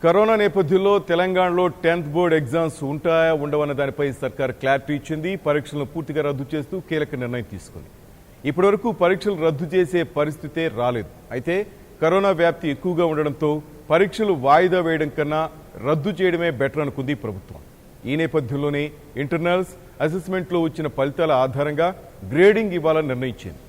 Corona నేపథ్యంలో తెలంగాణలో 10th board exams ఉంటాయా ఉండవన్న దానిపై సర్కార్ క్లారిటీ ఇచ్చింది. పరీక్షలను పూర్తిగా రద్దు చేస్తూ కీలక నిర్ణయం తీసుకుంది. ఇప్పటివరకు పరీక్షలు రద్దు చేసే పరిస్థితే రాలేదు. అయితే కరోనా వ్యాప్తి ఎక్కువగా ఉండడంతో పరీక్షలు వాయిదా వేయడం కన్నా రద్దు చేయడమే బెటర్ అనుకుంది ప్రభుత్వం. ఈ నేపథ్యంలోనే ఇంటర్నల్స్, అసెస్మెంట్లో వచ్చిన ఫలితాల ఆధారంగా గ్రేడింగ్ ఇవ్వాలని నిర్ణయించింది.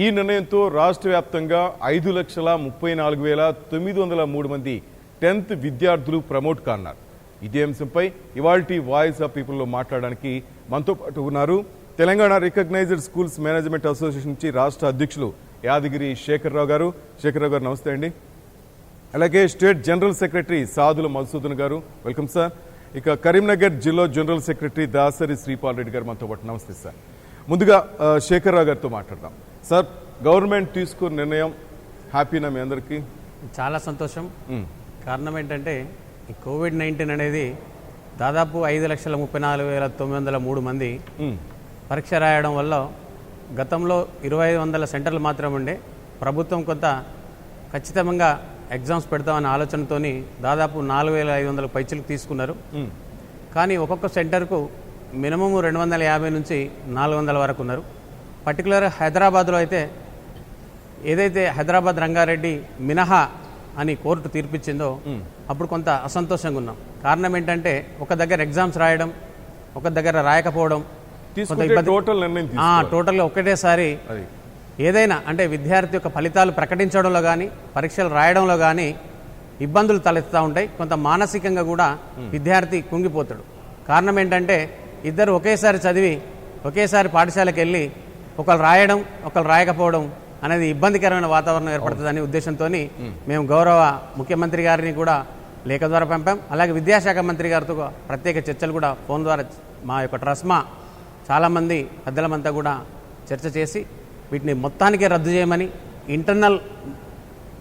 ఈ నిర్ణయంతో రాష్ట్ర వ్యాప్తంగా 5,34,903 మంది 10th విద్యార్థులు ప్రమోట్ కాన్నారు. ఇదే అంశంపై ఇవాల్టి వాయిస్ ఆఫ్ పీపుల్లో మాట్లాడడానికి మనతో పాటు ఉన్నారు Telangana recognised schools management association నుంచి రాష్ట్ర అధ్యక్షులు యాదగిరి శేఖర్రావు గారు. శేఖర్రావు గారు నమస్తే అండి. అలాగే state general secretary Sadula Madhusudan గారు, వెల్కమ్ సార్. ఇక కరీంనగర్ జిల్లా జనరల్ సెక్రటరీ దాసరి శ్రీపాల్ రెడ్డి గారు మనతో పాటు. నమస్తే సార్. ముందుగా శేఖర్రావు గారితో మాట్లాడదాం. సార్, గవర్నమెంట్ తీసుకున్న నిర్ణయం హ్యాపీనా మీ అందరికీ? చాలా సంతోషం. కారణం ఏంటంటే ఈ కోవిడ్-19 అనేది దాదాపు 5,34,903 మంది పరీక్ష రాయడం వల్ల గతంలో 2,500 సెంటర్లు మాత్రం ఉండే ప్రభుత్వం కొంత ఖచ్చితంగా ఎగ్జామ్స్ పెడతామనే ఆలోచనతో దాదాపు 4,500 పైచలకు తీసుకున్నారు. కానీ ఒక్కొక్క సెంటర్కు మినిమం 250 నుంచి 400 వరకు ఉన్నారు. పర్టికులర్ హైదరాబాద్లో అయితే ఏదైతే హైదరాబాద్ రంగారెడ్డి మినహా అని కోర్టు తీర్పిచ్చిందో అప్పుడు కొంత అసంతోషంగా ఉన్నాం. కారణం ఏంటంటే ఒక దగ్గర ఎగ్జామ్స్ రాయడం, ఒక దగ్గర రాయకపోవడం, టోటల్గా ఒకటేసారి ఏదైనా అంటే విద్యార్థి యొక్క ఫలితాలు ప్రకటించడంలో కానీ పరీక్షలు రాయడంలో కానీ ఇబ్బందులు తలెత్తుతూ ఉంటాయి. కొంత మానసికంగా కూడా విద్యార్థి కుంగిపోతాడు. కారణం ఏంటంటే ఇద్దరు ఒకేసారి చదివి ఒకేసారి పాఠశాలకు వెళ్ళి ఒకరు రాయడం ఒకరు రాయకపోవడం అనేది ఇబ్బందికరమైన వాతావరణం ఏర్పడుతుందనే ఉద్దేశంతో మేము గౌరవ ముఖ్యమంత్రి గారిని కూడా లేఖ ద్వారా పంపాం. అలాగే విద్యాశాఖ మంత్రి గారితో ప్రత్యేక చర్చలు కూడా ఫోన్ ద్వారా మా యొక్క ట్రస్మా చాలామంది పెద్దలమంతా కూడా చర్చ చేసి వీటిని మొత్తానికే రద్దు చేయమని, ఇంటర్నల్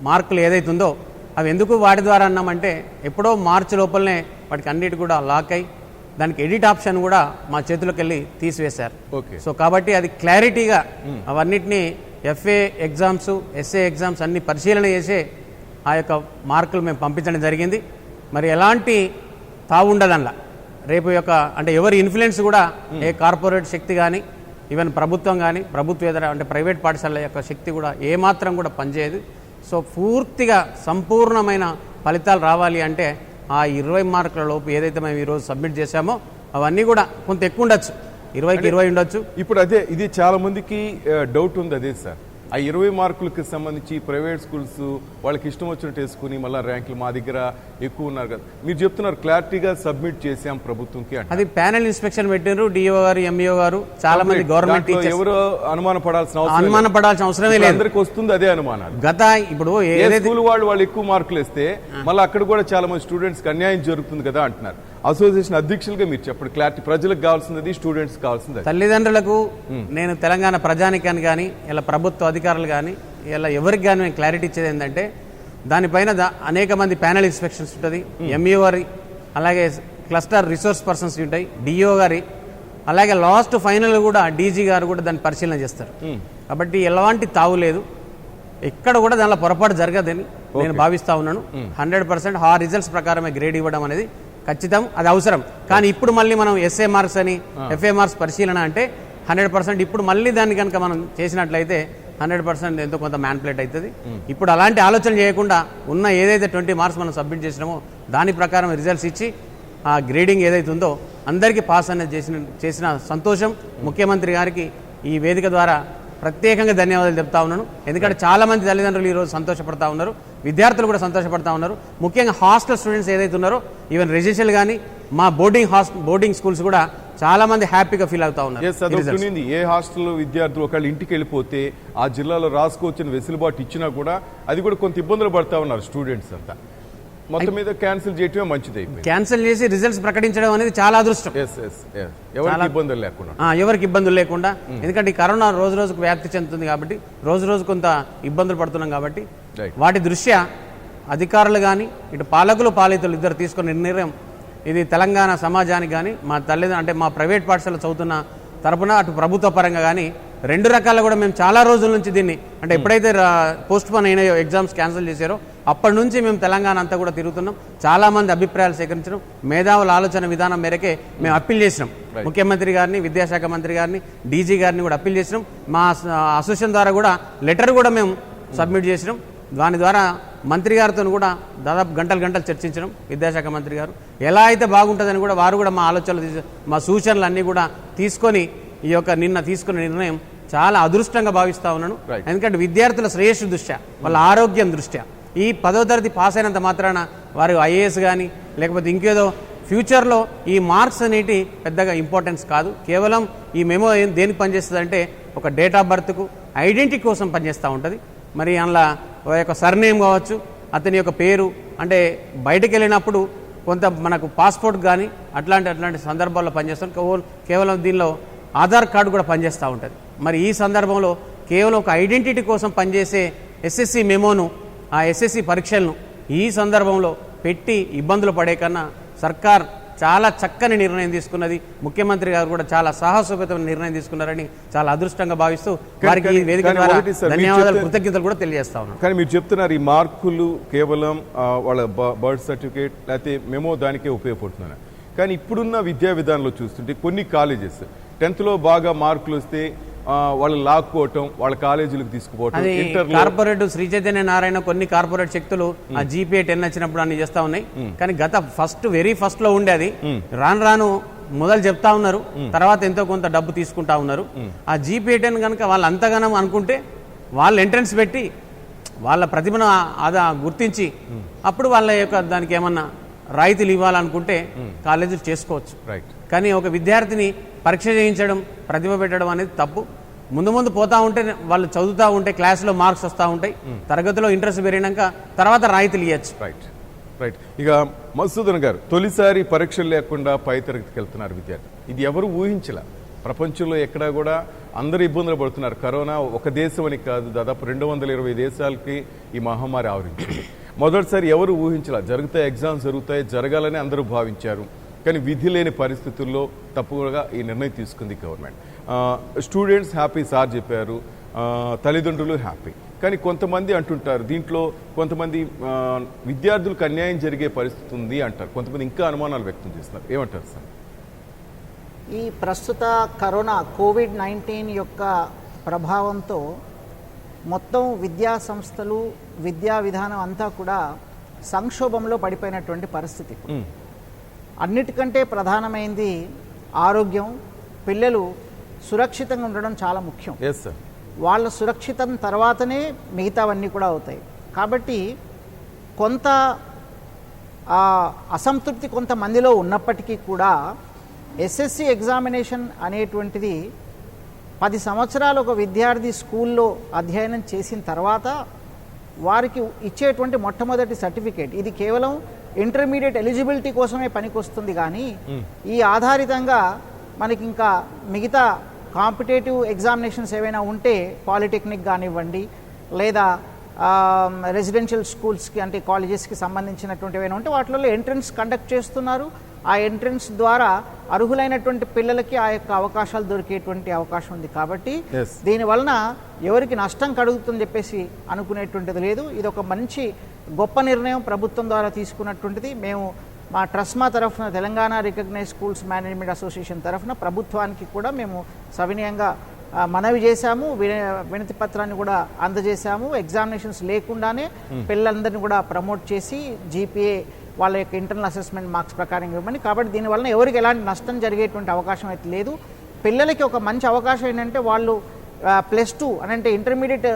మార్కులు ఏదైతుందో అవి ఎందుకు వాటి ద్వారా అన్నామంటే ఎప్పుడో మార్చి లోపలనే వాటికి అన్నిటి కూడా లాక్ అయ్యి దానికి ఎడిట్ ఆప్షన్ కూడా మా చేతిలోకి వెళ్ళి తీసివేశారు. సో కాబట్టి అది క్లారిటీగా అవన్నిటినీ FA ఎగ్జామ్స్, SA ఎగ్జామ్స్ అన్ని పరిశీలన చేసే ఆ యొక్క మార్కులు మేము పంపించడం జరిగింది. మరి ఎలాంటి తావు ఉండదల్లా రేపు యొక్క అంటే ఎవరి ఇన్ఫ్లుయెన్స్ కూడా ఏ కార్పొరేట్ శక్తి కానీ ఈవెన్ ప్రభుత్వం కానీ ప్రభుత్వేతర అంటే ప్రైవేట్ పాఠశాలల యొక్క శక్తి కూడా ఏమాత్రం కూడా పనిచేయదు. సో పూర్తిగా సంపూర్ణమైన ఫలితాలు రావాలి అంటే ఆ 20 మార్కుల లోపు ఏదైతే మేము ఈరోజు సబ్మిట్ చేశామో అవన్నీ కూడా కొంత ఎక్కువ ఉండొచ్చు, 20కి 20 ఉండొచ్చు. ఇప్పుడు అదే ఇది చాలా మందికి డౌట్ ఉంది. అదే సార్, ఆ 20 మార్కులకి సంబంధించి ప్రైవేట్ స్కూల్స్ వాళ్ళకి ఇష్టం వచ్చినట్టు వేసుకుని మళ్ళీ ర్యాంకులు మా దగ్గర ఎక్కువ ఉన్నారు కదా, మీరు చెప్తున్నారు క్లారిటీగా సబ్మిట్ చేసాం ప్రభుత్వంకి. అది ప్యానెల్ ఇన్స్పెక్షన్ పెట్టినారు DO గారు, MBO గారు, చాలా మంది గవర్నమెంట్ ఎవరు అనుమాన పడాల్సిన అవసరమే లేదు, అందరికి వస్తుంది అదే అనుమానాలు. గత ఇప్పుడు స్కూల్ వాళ్ళు ఎక్కువ మార్కులు వేస్తే మళ్ళీ అక్కడ కూడా చాలా మంది స్టూడెంట్స్ కి అన్యాయం జరుగుతుంది కదా అంటున్నారు. అసోసియేషన్ అధ్యక్షులుగా మీరు చెప్పండి, క్లారిటీ ప్రజలకు కావాల్సింది, స్టూడెంట్స్ కావాల్సింది. తల్లిదండ్రులకు నేను తెలంగాణ ప్రజానికాన్ని కానీ ఇలా ప్రభుత్వ అధికారులు కానీ ఇలా ఎవరికి కానీ నేను క్లారిటీ ఇచ్చేది ఏంటంటే దానిపైన అనేక మంది ప్యానల్ ఇన్స్పెక్షన్స్ ఉంటుంది, MBO గారి, అలాగే క్లస్టర్ రిసోర్స్ పర్సన్స్ ఉంటాయి, DO గారి, అలాగే లాస్ట్ ఫైనల్ కూడా DG గారు కూడా దాన్ని పరిశీలన చేస్తారు. కాబట్టి ఎలాంటి తావు లేదు, ఎక్కడ కూడా దానిలో పొరపాటు జరగదని నేను భావిస్తా ఉన్నాను. 100% ఆ రిజల్ట్స్ ప్రకారమే గ్రేడ్ ఇవ్వడం అనేది ఖచ్చితం, అది అవసరం. కానీ ఇప్పుడు మళ్ళీ మనం SA మార్క్స్ అని FA మార్క్స్ పరిశీలన అంటే 100% ఇప్పుడు మళ్ళీ దాన్ని కనుక మనం చేసినట్లయితే 100% ఎంతో కొంత మ్యాన్ప్లేట్ అవుతుంది. ఇప్పుడు అలాంటి ఆలోచన చేయకుండా ఉన్న ఏదైతే 20 మార్క్స్ మనం సబ్మిట్ చేసినామో దాని ప్రకారం రిజల్ట్స్ ఇచ్చి ఆ గ్రేడింగ్ ఏదైతే ఉందో అందరికీ పాస్ అనేది చేసిన సంతోషం. ముఖ్యమంత్రి గారికి ఈ వేదిక ద్వారా ప్రత్యేకంగా ధన్యవాదాలు చెప్తా ఉన్నాను. ఎందుకంటే చాలా మంది తల్లిదండ్రులు ఈరోజు సంతోషపడతా ఉన్నారు, విద్యార్థులు కూడా సంతోషపడతా ఉన్నారు. ముఖ్యంగా హాస్టల్ స్టూడెంట్స్ ఏదైతే ఉన్నారో ఈవెన్ రెసిడెన్షియల్ కానీ మా బోర్డింగ్ స్కూల్స్ కూడా చాలా మంది హ్యాపీగా ఫీల్ అవుతా ఉన్నారు. ఏ హాస్టల్ విద్యార్థులు ఒకళ్ళు ఇంటికి వెళ్ళిపోతే ఆ జిల్లాలో రాసుకోవచ్చిన వెసులుబాటు ఇచ్చినా కూడా అది కూడా కొంత ఇబ్బందులు పడతా ఉన్నారు స్టూడెంట్స్ అంతా. మొత్తం మీద క్యాన్సిల్ చేయటమే మంచిది. క్యాన్సిల్ చేసి రిజల్ట్స్ ప్రకటించడం అనేది చాలా అదృష్టం, ఎవరికి ఇబ్బందులు లేకుండా. ఎందుకంటే ఈ కరోనా రోజు రోజుకు వ్యాప్తి చెందుతుంది కాబట్టి రోజు రోజు కొంత ఇబ్బందులు పడుతున్నాం కాబట్టి వాటి దృష్ట్యా అధికారులు కానీ ఇటు పాలకులు పాలితులు ఇద్దరు తీసుకున్న నిర్ణయం ఇది తెలంగాణ సమాజానికి కానీ మా తల్లిదండ్రులు అంటే మా ప్రైవేట్ పాఠశాల చదువుతున్న తరపున అటు ప్రభుత్వ పరంగా కానీ రెండు రకాల కూడా మేము చాలా రోజుల నుంచి దీన్ని అంటే ఎప్పుడైతే పోస్ట్ పోన్ అయినాయో ఎగ్జామ్స్ క్యాన్సిల్ చేశారో అప్పటి నుంచి మేము తెలంగాణ అంతా కూడా తిరుగుతున్నాం. చాలామంది అభిప్రాయాలు సేకరించడం, మేధావుల ఆలోచన విధానం మేరకే మేము అప్పీల్ చేసినాం. ముఖ్యమంత్రి గారిని, విద్యాశాఖ మంత్రి గారిని, డీజీ గారిని కూడా అప్పీల్ చేసినాం. మా అసోసియేషన్ ద్వారా కూడా లెటర్ కూడా మేము సబ్మిట్ చేసినాం. దాని ద్వారా మంత్రి గారితో కూడా దాదాపు గంటలు చర్చించడం, విద్యాశాఖ మంత్రి గారు ఎలా అయితే బాగుంటుందని కూడా వారు కూడా మా ఆలోచనలు, మా సూచనలు అన్నీ కూడా తీసుకొని ఈ యొక్క నిన్న తీసుకున్న నిర్ణయం చాలా అదృష్టంగా భావిస్తా ఉన్నాను. ఎందుకంటే విద్యార్థుల శ్రేయస్సు దృష్ట్యా, వాళ్ళ ఆరోగ్యం దృష్ట్యా ఈ 10వ తరగతి పాస్ అయినంత మాత్రాన వారు ఐఏఎస్ కానీ లేకపోతే ఇంకేదో ఫ్యూచర్లో ఈ మార్క్స్ అనేటి పెద్దగా ఇంపార్టెన్స్ కాదు. కేవలం ఈ మెమో దేనికి పనిచేస్తుంది అంటే ఒక డేట్ ఆఫ్ బర్త్కు ఐడెంటిటీ కోసం పనిచేస్తూ ఉంటుంది. మరి అందులో యొక్క సర్నేమ్ కావచ్చు, అతని యొక్క పేరు, అంటే బయటకు వెళ్ళినప్పుడు కొంత మనకు పాస్పోర్ట్ కానీ అట్లాంటి సందర్భాల్లో పనిచేస్తాం. కేవలం దీనిలో ఆధార్ కార్డు కూడా పనిచేస్తూ ఉంటుంది. మరి ఈ సందర్భంలో కేవలం ఒక ఐడెంటిటీ కోసం పనిచేసే ఎస్ఎస్సి మెమోను, ఆ ఎస్ఎస్సి పరీక్షలను ఈ సందర్భంలో పెట్టి ఇబ్బందులు పడే కన్నా సర్కార్ చాలా చక్కని నిర్ణయం తీసుకున్నది. ముఖ్యమంత్రి గారు కూడా చాలా సాహసోపేతమైన నిర్ణయం తీసుకున్నారని చాలా అదృష్టంగా భావిస్తూ వారికి ఈ వేదిక ద్వారా ధన్యవాదాలు, కృతజ్ఞతలు కూడా తెలియజేస్తా ఉన్నాను. కానీ మీరు చెప్తున్నారు ఈ మార్కులు కేవలం వాళ్ళ బర్త్ సర్టిఫికేట్ లేకపోతే మెమో దానికే ఉపయోగపడుతున్నాను. కానీ ఇప్పుడున్న విద్యా విధానంలో చూస్తుంటే కొన్ని కాలేజెస్ 10th లో బాగా మార్కులు వస్తే వాళ్ళు లాక్కోవటం, వాళ్ళ కాలేజీలకు తీసుకుపోవటం. కార్పొరేట్ శ్రీ చైతన్య నారాయణ కొన్ని కార్పొరేట్ శక్తులు ఆ GPA 10 వచ్చినప్పుడు అన్ని చేస్తా ఉన్నాయి. కానీ గత వెరీ ఫస్ట్ లో ఉండేది రాను మొదలు చెప్తా ఉన్నారు, తర్వాత ఎంతో కొంత డబ్బు తీసుకుంటా ఉన్నారు. ఆ GPA 10 కనుక వాళ్ళు అంతగానం అనుకుంటే వాళ్ళు ఎంట్రన్స్ పెట్టి వాళ్ళ ప్రతిభను గుర్తించి అప్పుడు వాళ్ళ యొక్క దానికి ఏమన్నా రాయితీలు ఇవ్వాలనుకుంటే కాలేజీలు చేసుకోవచ్చు. కానీ ఒక విద్యార్థిని పరీక్ష చేయించడం, ప్రతిభ పెట్టడం అనేది తప్పు. ముందు పోతా ఉంటే వాళ్ళు చదువుతూ ఉంటే క్లాసులో మార్క్స్ వస్తూ ఉంటాయి, తరగతిలో ఇంట్రెస్ట్ పెరిగినాక తర్వాత రాయితీలు ఇవ్వచ్చు. రైట్. ఇక మధుసూదన్ గారు, తొలిసారి పరీక్షలు లేకుండా పై తరగతికి వెళ్తున్నారు విద్యార్థి. ఇది ఎవరు ఊహించలా. ప్రపంచంలో ఎక్కడా కూడా అందరూ ఇబ్బందులు పడుతున్నారు. కరోనా ఒక దేశం అని కాదు, దాదాపు 220 దేశాలకి ఈ మహమ్మారి ఆవరించింది. మొదటిసారి ఎవరు ఊహించలా. ఎగ్జామ్స్ జరగాలని అందరూ భావించారు. కానీ విధి లేని పరిస్థితుల్లో తప్పుగా ఈ నిర్ణయం తీసుకుంది గవర్నమెంట్. స్టూడెంట్స్ హ్యాపీ, సార్ చెప్పారు, తల్లిదండ్రులు హ్యాపీ. కానీ కొంతమంది అంటుంటారు దీంట్లో కొంతమంది విద్యార్థులకు అన్యాయం జరిగే పరిస్థితి ఉంది అంటారు. కొంతమంది ఇంకా అనుమానాలు వ్యక్తం చేస్తున్నారు. ఏమంటారు సార్? ఈ ప్రస్తుత కరోనా COVID-19 యొక్క ప్రభావంతో మొత్తం విద్యా సంస్థలు, విద్యా విధానం అంతా కూడా సంక్షోభంలో పడిపోయినటువంటి పరిస్థితి. అన్నిటికంటే ప్రధానమైనది ఆరోగ్యం. పిల్లలు సురక్షితంగా ఉండడం చాలా ముఖ్యం. వాళ్ళ సురక్షితం తర్వాతనే మిగతావన్నీ కూడా అవుతాయి. కాబట్టి కొంత అసంతృప్తి కొంతమందిలో ఉన్నప్పటికీ కూడా ఎస్ఎస్సి ఎగ్జామినేషన్ అనేటువంటిది 10 సంవత్సరాలు ఒక విద్యార్థి స్కూల్లో అధ్యయనం చేసిన తర్వాత వారికి ఇచ్చేటువంటి మొట్టమొదటి సర్టిఫికేట్. ఇది కేవలం ఇంటర్మీడియట్ ఎలిజిబిలిటీ కోసమే పనికొస్తుంది. కానీ ఈ ఆధారితంగా మనకి ఇంకా మిగతా కాంపిటేటివ్ ఎగ్జామినేషన్స్ ఏవైనా ఉంటే, పాలిటెక్నిక్ కానివ్వండి లేదా రెసిడెన్షియల్ స్కూల్స్కి అంటే కాలేజెస్కి సంబంధించినటువంటి ఏమైనా ఉంటే వాటిలో ఎంట్రన్స్ కండక్ట్ చేస్తున్నారు. ఆ ఎంట్రన్స్ ద్వారా అర్హులైనటువంటి పిల్లలకి ఆ యొక్క అవకాశాలు దొరికేటువంటి అవకాశం ఉంది. కాబట్టి దీనివలన ఎవరికి నష్టం కలుగుతుందని చెప్పేసి అనుకునేటువంటిది లేదు. ఇది ఒక మంచి గొప్ప నిర్ణయం ప్రభుత్వం ద్వారా తీసుకున్నటువంటిది. మేము మా ట్రస్మా తరఫున, Telangana recognise schools management association తరఫున ప్రభుత్వానికి కూడా మేము సవినయంగా మనవి చేశాము, వినతి పత్రాన్ని కూడా అందజేశాము. ఎగ్జామినేషన్స్ లేకుండానే పిల్లలందరినీ కూడా ప్రమోట్ చేసి GPA వాళ్ళ యొక్క ఇంటర్నల్ అసెస్మెంట్ మార్క్స్ ప్రకారం ఇవ్వమని. కాబట్టి దీనివల్ల ఎవరికి ఎలాంటి నష్టం జరిగేటువంటి అవకాశం అయితే లేదు. పిల్లలకి ఒక మంచి అవకాశం ఏంటంటే వాళ్ళు +2 అంటే ఇంటర్మీడియట్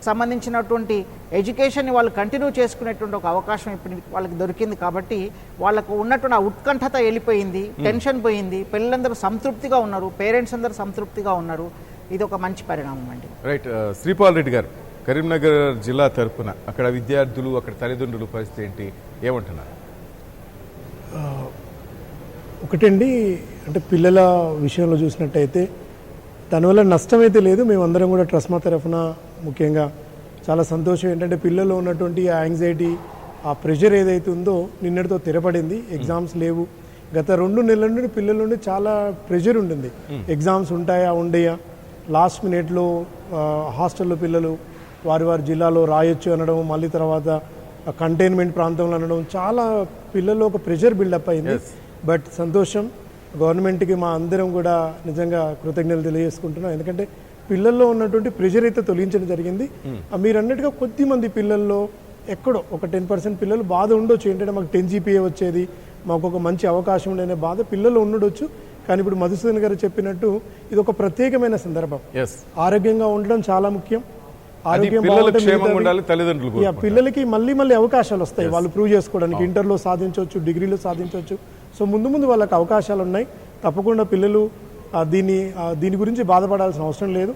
సంబంధించినటువంటి ఎడ్యుకేషన్ని వాళ్ళు కంటిన్యూ చేసుకునేటువంటి ఒక అవకాశం ఇప్పుడు వాళ్ళకి దొరికింది. కాబట్టి వాళ్ళకు ఉన్నటువంటి ఆ ఉత్కంఠత వెళ్ళిపోయింది, టెన్షన్ పోయింది, పిల్లలందరూ సంతృప్తిగా ఉన్నారు, పేరెంట్స్ అందరూ సంతృప్తిగా ఉన్నారు. ఇది ఒక మంచి పరిణామం అండి. రైట్. శ్రీపాల్ రెడ్డి గారు, కరీంనగర్ జిల్లా తరఫున అక్కడ విద్యార్థులు, అక్కడ తల్లిదండ్రుల పరిస్థితి ఏంటి, ఏమంటున్నారు? ఒకటండి, అంటే పిల్లల విషయంలో చూసినట్టయితే దానివల్ల నష్టం అయితే లేదు. మేమందరం కూడా ట్రస్మా తరఫున ముఖ్యంగా చాలా సంతోషం. ఏంటంటే పిల్లల్లో ఉన్నటువంటి ఆ యాంగ్జైటీ, ఆ ప్రెషర్ ఏదైతే ఉందో నిన్నటితో తెరపడింది. ఎగ్జామ్స్ లేవు. గత 2 నెలల నుండి పిల్లల నుండి చాలా ప్రెషర్ ఉండింది. ఎగ్జామ్స్ ఉంటాయా ఉండయా, లాస్ట్ మినిట్లో హాస్టల్లో పిల్లలు వారి వారి జిల్లాలో రాయొచ్చు అనడం, మళ్ళీ తర్వాత కంటైన్మెంట్ ప్రాంతంలో అనడం, చాలా పిల్లల్లో ఒక ప్రెషర్ బిల్డప్ అయింది. బట్ సంతోషం, గవర్నమెంట్కి మా అందరం కూడా నిజంగా కృతజ్ఞతలు తెలియజేసుకుంటున్నాం. ఎందుకంటే పిల్లల్లో ఉన్నటువంటి ప్రెషర్ అయితే తొలగించడం జరిగింది. మీరు అన్నట్టుగా కొద్దిమంది పిల్లల్లో ఎక్కడో ఒక 10% పిల్లలు బాధ ఉండొచ్చు. ఏంటంటే మాకు 10 GPA వచ్చేది, మాకు ఒక మంచి అవకాశం ఉండేనే బాధ పిల్లలు ఉండొచ్చు. కానీ ఇప్పుడు మధుసూదన్ గారు చెప్పినట్టు ఇది ఒక ప్రత్యేకమైన సందర్భం. ఆరోగ్యంగా ఉండడం చాలా ముఖ్యం. ఆరోగ్యం పిల్లలకి మళ్ళీ అవకాశాలు వస్తాయి, వాళ్ళు ప్రూవ్ చేసుకోవడానికి. ఇంటర్లో సాధించవచ్చు, డిగ్రీలో సాధించవచ్చు. సో ముందు వాళ్ళకి అవకాశాలు ఉన్నాయి. తప్పకుండా పిల్లలు దీని గురించి బాధపడాల్సిన అవసరం లేదు.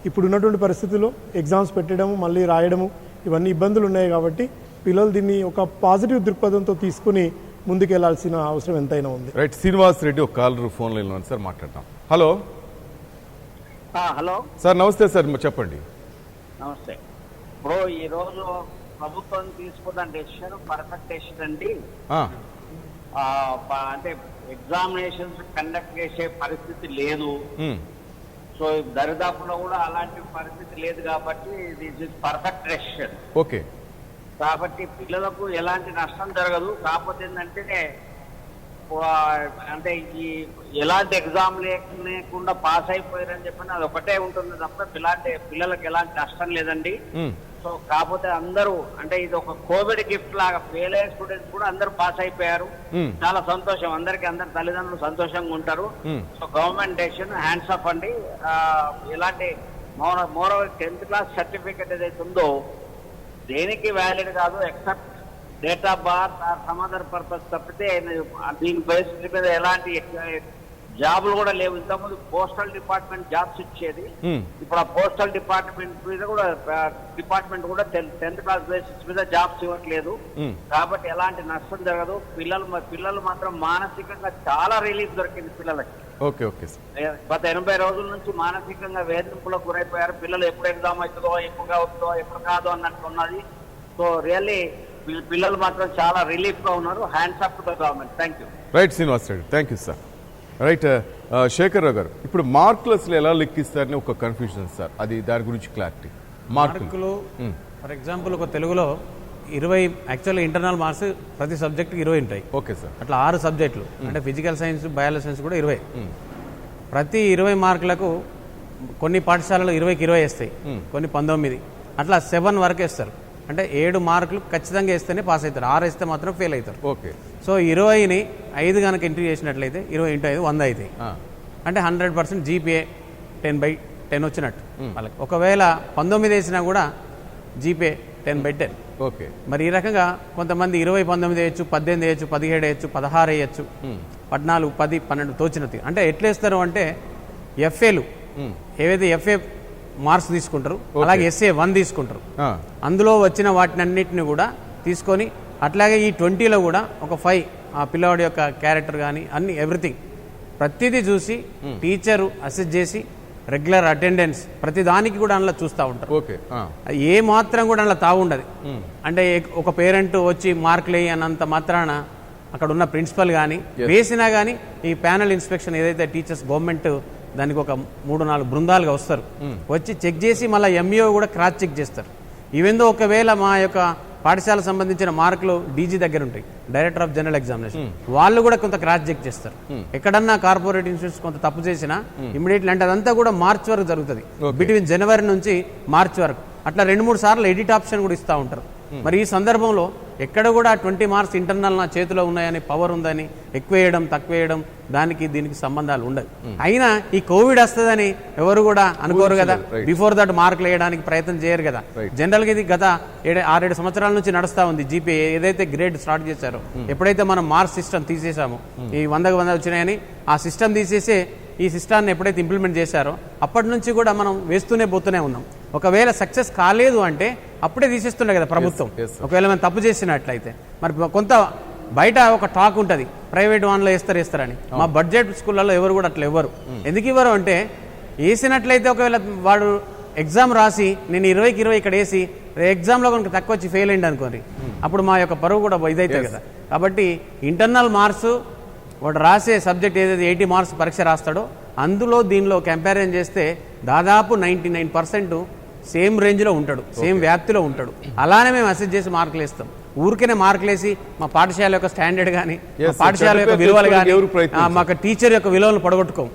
ఇప్పుడు ఉన్నటువంటి పరిస్థితుల్లో ఎగ్జామ్స్ పెట్టడము, మళ్ళీ రాయడము, ఇవన్నీ ఇబ్బందులు ఉన్నాయి. కాబట్టి పిల్లలు దీన్ని ఒక పాజిటివ్ దృక్పథంతో తీసుకుని ముందుకు వెళ్లాల్సిన అవసరం ఎంతైనా ఉంది. రైట్, శ్రీనివాస్ రెడ్డి ఒక కాలర్ ఫోన్ లైన్ లో సార్, మాట్లాడతాం. హలో హలో సార్, నమస్తే సార్, చెప్పండి. నమస్తే. ఇప్పుడు ఈ రోజు ప్రభుత్వం తీసుకున్న డెసిషన్ పర్ఫెక్ట్ డెసిషన్ అండి. అంటే ఎగ్జామినేషన్స్ కండక్ట్ చేసే పరిస్థితి లేదు. సో దరిదాపులో కూడా అలాంటి పరిస్థితి లేదు. కాబట్టి this is perfect decision. Okay. కాబట్టి పిల్లలకు ఎలాంటి నష్టం జరగదు. కాకపోతే ఏంటంటే అంటే ఈ ఎలాంటి ఎగ్జామ్ లేకుండా పాస్ అయిపోయారని చెప్పిన అది ఒకటే ఉంటుంది తప్ప పిల్లలకు ఎలాంటి నష్టం లేదండి. సో కాకపోతే అందరూ అంటే ఇది ఒక కోవిడ్ గిఫ్ట్ లాగా ఫెయిల్ అయ్యే స్టూడెంట్స్ కూడా అందరూ పాస్ అయిపోయారు. చాలా సంతోషం, అందరి తల్లిదండ్రులు సంతోషంగా ఉంటారు. So government decision hands of అండి. ఇలాంటి మోరవర్ 10th క్లాస్ సర్టిఫికెట్ ఏదైతే ఉందో దేనికి వ్యాలిడ్ కాదు except date of birth are some other purpose తప్పితే దీని బేసిస్ మీద ఎలాంటి జాబులు కూడా లేవు. ఇంతకుముందు పోస్టల్ డిపార్ట్మెంట్ జాబ్స్ ఇచ్చేది, ఇప్పుడు ఆ పోస్టల్ డిపార్ట్మెంట్ మీద కూడా 10th క్లాస్ బేసిస్ మీద జాబ్స్ ఇవ్వట్లేదు. కాబట్టి ఎలాంటి నష్టం జరగదు. పిల్లలు మాత్రం మానసికంగా చాలా రిలీఫ్ దొరికింది పిల్లలకి. గత 80 రోజుల నుంచి మానసికంగా వేధింపులకు గురైపోయారు పిల్లలు. ఎప్పుడు ఎగ్జామ్ అవుతుందో, ఎప్పుడు కాదో అన్నట్టు ఉన్నది. సో రియల్లీ పిల్లలు మాత్రం చాలా రిలీఫ్ గా ఉన్నారు. Hands up to the government. Thank you. Right Srinivas Reddy, thank you sir. Right, Shekhar Rao గారు, ఇప్పుడు మార్కులు అసలు ఎలా లెక్కిస్తారని ఒక కన్ఫ్యూజన్ సార్, అది దాని గురించి క్లారిటీ. మార్కులు ఫర్ ఎగ్జాంపుల్ ఒక తెలుగులో 20 యాక్చువల్గా ఇంటర్నల్ మార్క్స్ ప్రతి సబ్జెక్ట్కి 20 ఉంటాయి. Okay sir. అట్లా 6 సబ్జెక్టులు అంటే ఫిజికల్ సైన్స్, బయాలజీ సైన్స్ కూడా 20. ప్రతి 20 మార్కులకు కొన్ని పాఠశాలలు 20కి 20 వేస్తాయి, కొన్ని 19, అట్లా 7 వరకు వేస్తారు. అంటే 7 మార్కులు ఖచ్చితంగా వేస్తేనే పాస్ అవుతారు, 6 వేస్తే మాత్రం ఫెయిల్ అవుతారు. ఓకే. సో 20ని 5 కనుక ఎంట్రీ చేసినట్లయితే 20 × 5 100 అవుతాయి. అంటే 100% GPA 10/10 వచ్చినట్టు వాళ్ళకి. ఒకవేళ 19 వేసినా కూడా GPA 10/10. ఓకే. మరి ఈ రకంగా కొంతమంది 20, 19 వేయచ్చు, 18 వేయచ్చు, 17 వేయచ్చు, 16 వేయచ్చు, 14, 10, 12 తోచినది. అంటే ఎట్లేస్తారు అంటే FAలు ఏవైతే FA మార్క్స్ తీసుకుంటారు, అలాగే SA 1 తీసుకుంటారు. అందులో వచ్చిన వాటినన్నిటిని కూడా తీసుకొని అట్లాగే ఈ 20లో కూడా ఒక 5 ఆ పిల్లవాడి యొక్క క్యారెక్టర్ కానీ అన్ని ఎవ్రీథింగ్ ప్రతిదీ చూసి టీచరు అసెస్ చేసి రెగ్యులర్ అటెండెన్స్ ప్రతి దానికి కూడా అందులో చూస్తూ ఉంటారు. ఓకే. ఏ మాత్రం కూడా అందులో తాగుండదు. అంటే ఒక పేరెంట్ వచ్చి మార్కులు వేయనంత మాత్రాన అక్కడ ఉన్న ప్రిన్సిపల్ కానీ వేసినా కానీ ఈ ప్యానల్ ఇన్స్పెక్షన్ ఏదైతే టీచర్స్ గవర్నమెంట్ దానికి ఒక 3-4 బృందాలుగా వస్తారు, వచ్చి చెక్ చేసి మళ్ళీ MAO కూడా క్రాస్ చెక్ చేస్తారు. ఈవెందో ఒకవేళ మా యొక్క పాఠశాల సంబంధించిన మార్కులు DG దగ్గర ఉంటాయి, డైరెక్టర్ ఆఫ్ జనరల్ ఎగ్జామినేషన్, వాళ్ళు కూడా కొంత క్రాస్ చెక్ చేస్తారు. ఎక్కడన్నా కార్పొరేట్ ఇన్స్టిట్యూట్స్ కొంత తప్పు చేసినా ఇమీడియట్లీ అంటే అదంతా కూడా మార్చ్ వరకు జరుగుతుంది, బిట్వీన్ జనవరి నుంచి మార్చ్ వరకు. అట్లా 2-3 సార్లు ఎడిట్ ఆప్షన్ కూడా ఇస్తూ ఉంటారు. మరి ఈ సందర్భంలో ఎక్కడ కూడా 20 మార్క్స్ ఇంటర్నల్ నా చేతిలో ఉన్నాయని, పవర్ ఉందని ఎక్కువ వేయడం తక్కువ వేయడం దానికి దీనికి సంబంధాలు ఉండవు. అయినా ఈ కోవిడ్ వస్తుందని ఎవరు కూడా అనుకోరు కదా, బిఫోర్ దట్ మార్కులు వేయడానికి ప్రయత్నం చేయరు కదా. జనరల్గా ఇది గత 6-7 సంవత్సరాల నుంచి నడుస్తూ ఉంది. GPA ఏదైతే గ్రేడ్ స్టార్ట్ చేశారో, ఎప్పుడైతే మనం మార్క్స్ సిస్టమ్ తీసేసామో, ఈ 100కి 100 వచ్చినాయని ఆ సిస్టమ్ తీసేసి ఈ సిస్టాన్ని ఎప్పుడైతే ఇంప్లిమెంట్ చేశారో అప్పటి నుంచి కూడా మనం వేస్తూనే పోతూనే ఉన్నాం. ఒకవేళ సక్సెస్ కాలేదు అంటే అప్పుడే తీసేస్తుండే కదా ప్రభుత్వం, ఒకవేళ మనం తప్పు చేసినట్లయితే. మరి కొంత బయట ఒక టాక్ ఉంటుంది ప్రైవేట్ వాన్లో వేస్తారని. మా బడ్జెట్ స్కూళ్ళలో ఎవరు కూడా అట్లా ఇవ్వరు. ఎందుకు ఇవ్వరు అంటే వేసినట్లయితే ఒకవేళ వాడు ఎగ్జామ్ రాసి నేను 20కి 20 ఇక్కడ వేసి ఎగ్జామ్లో కనుక తక్కువ వచ్చి ఫెయిల్ అయింది అనుకోండి, అప్పుడు మా యొక్క పరువు కూడా ఇదైతే కదా. కాబట్టి ఇంటర్నల్ మార్క్స్ వాడు రాసే సబ్జెక్ట్ ఏదైతే 80 మార్క్స్ పరీక్ష రాస్తాడో అందులో దీనిలో కంపారిజన్ చేస్తే దాదాపు 99% సేమ్ రేంజ్లో ఉంటాడు, సేమ్ వ్యాప్తిలో ఉంటాడు. అలానే మేము అసెస్ చేసి మార్కులు వేస్తాం. ఊరికేనే మార్కులు వేసి మా పాఠశాల యొక్క స్టాండర్డ్ కానీ, మా పాఠశాల యొక్క విలువలు కానీ, మాకు టీచర్ యొక్క విలువలను పడగొట్టుకోం.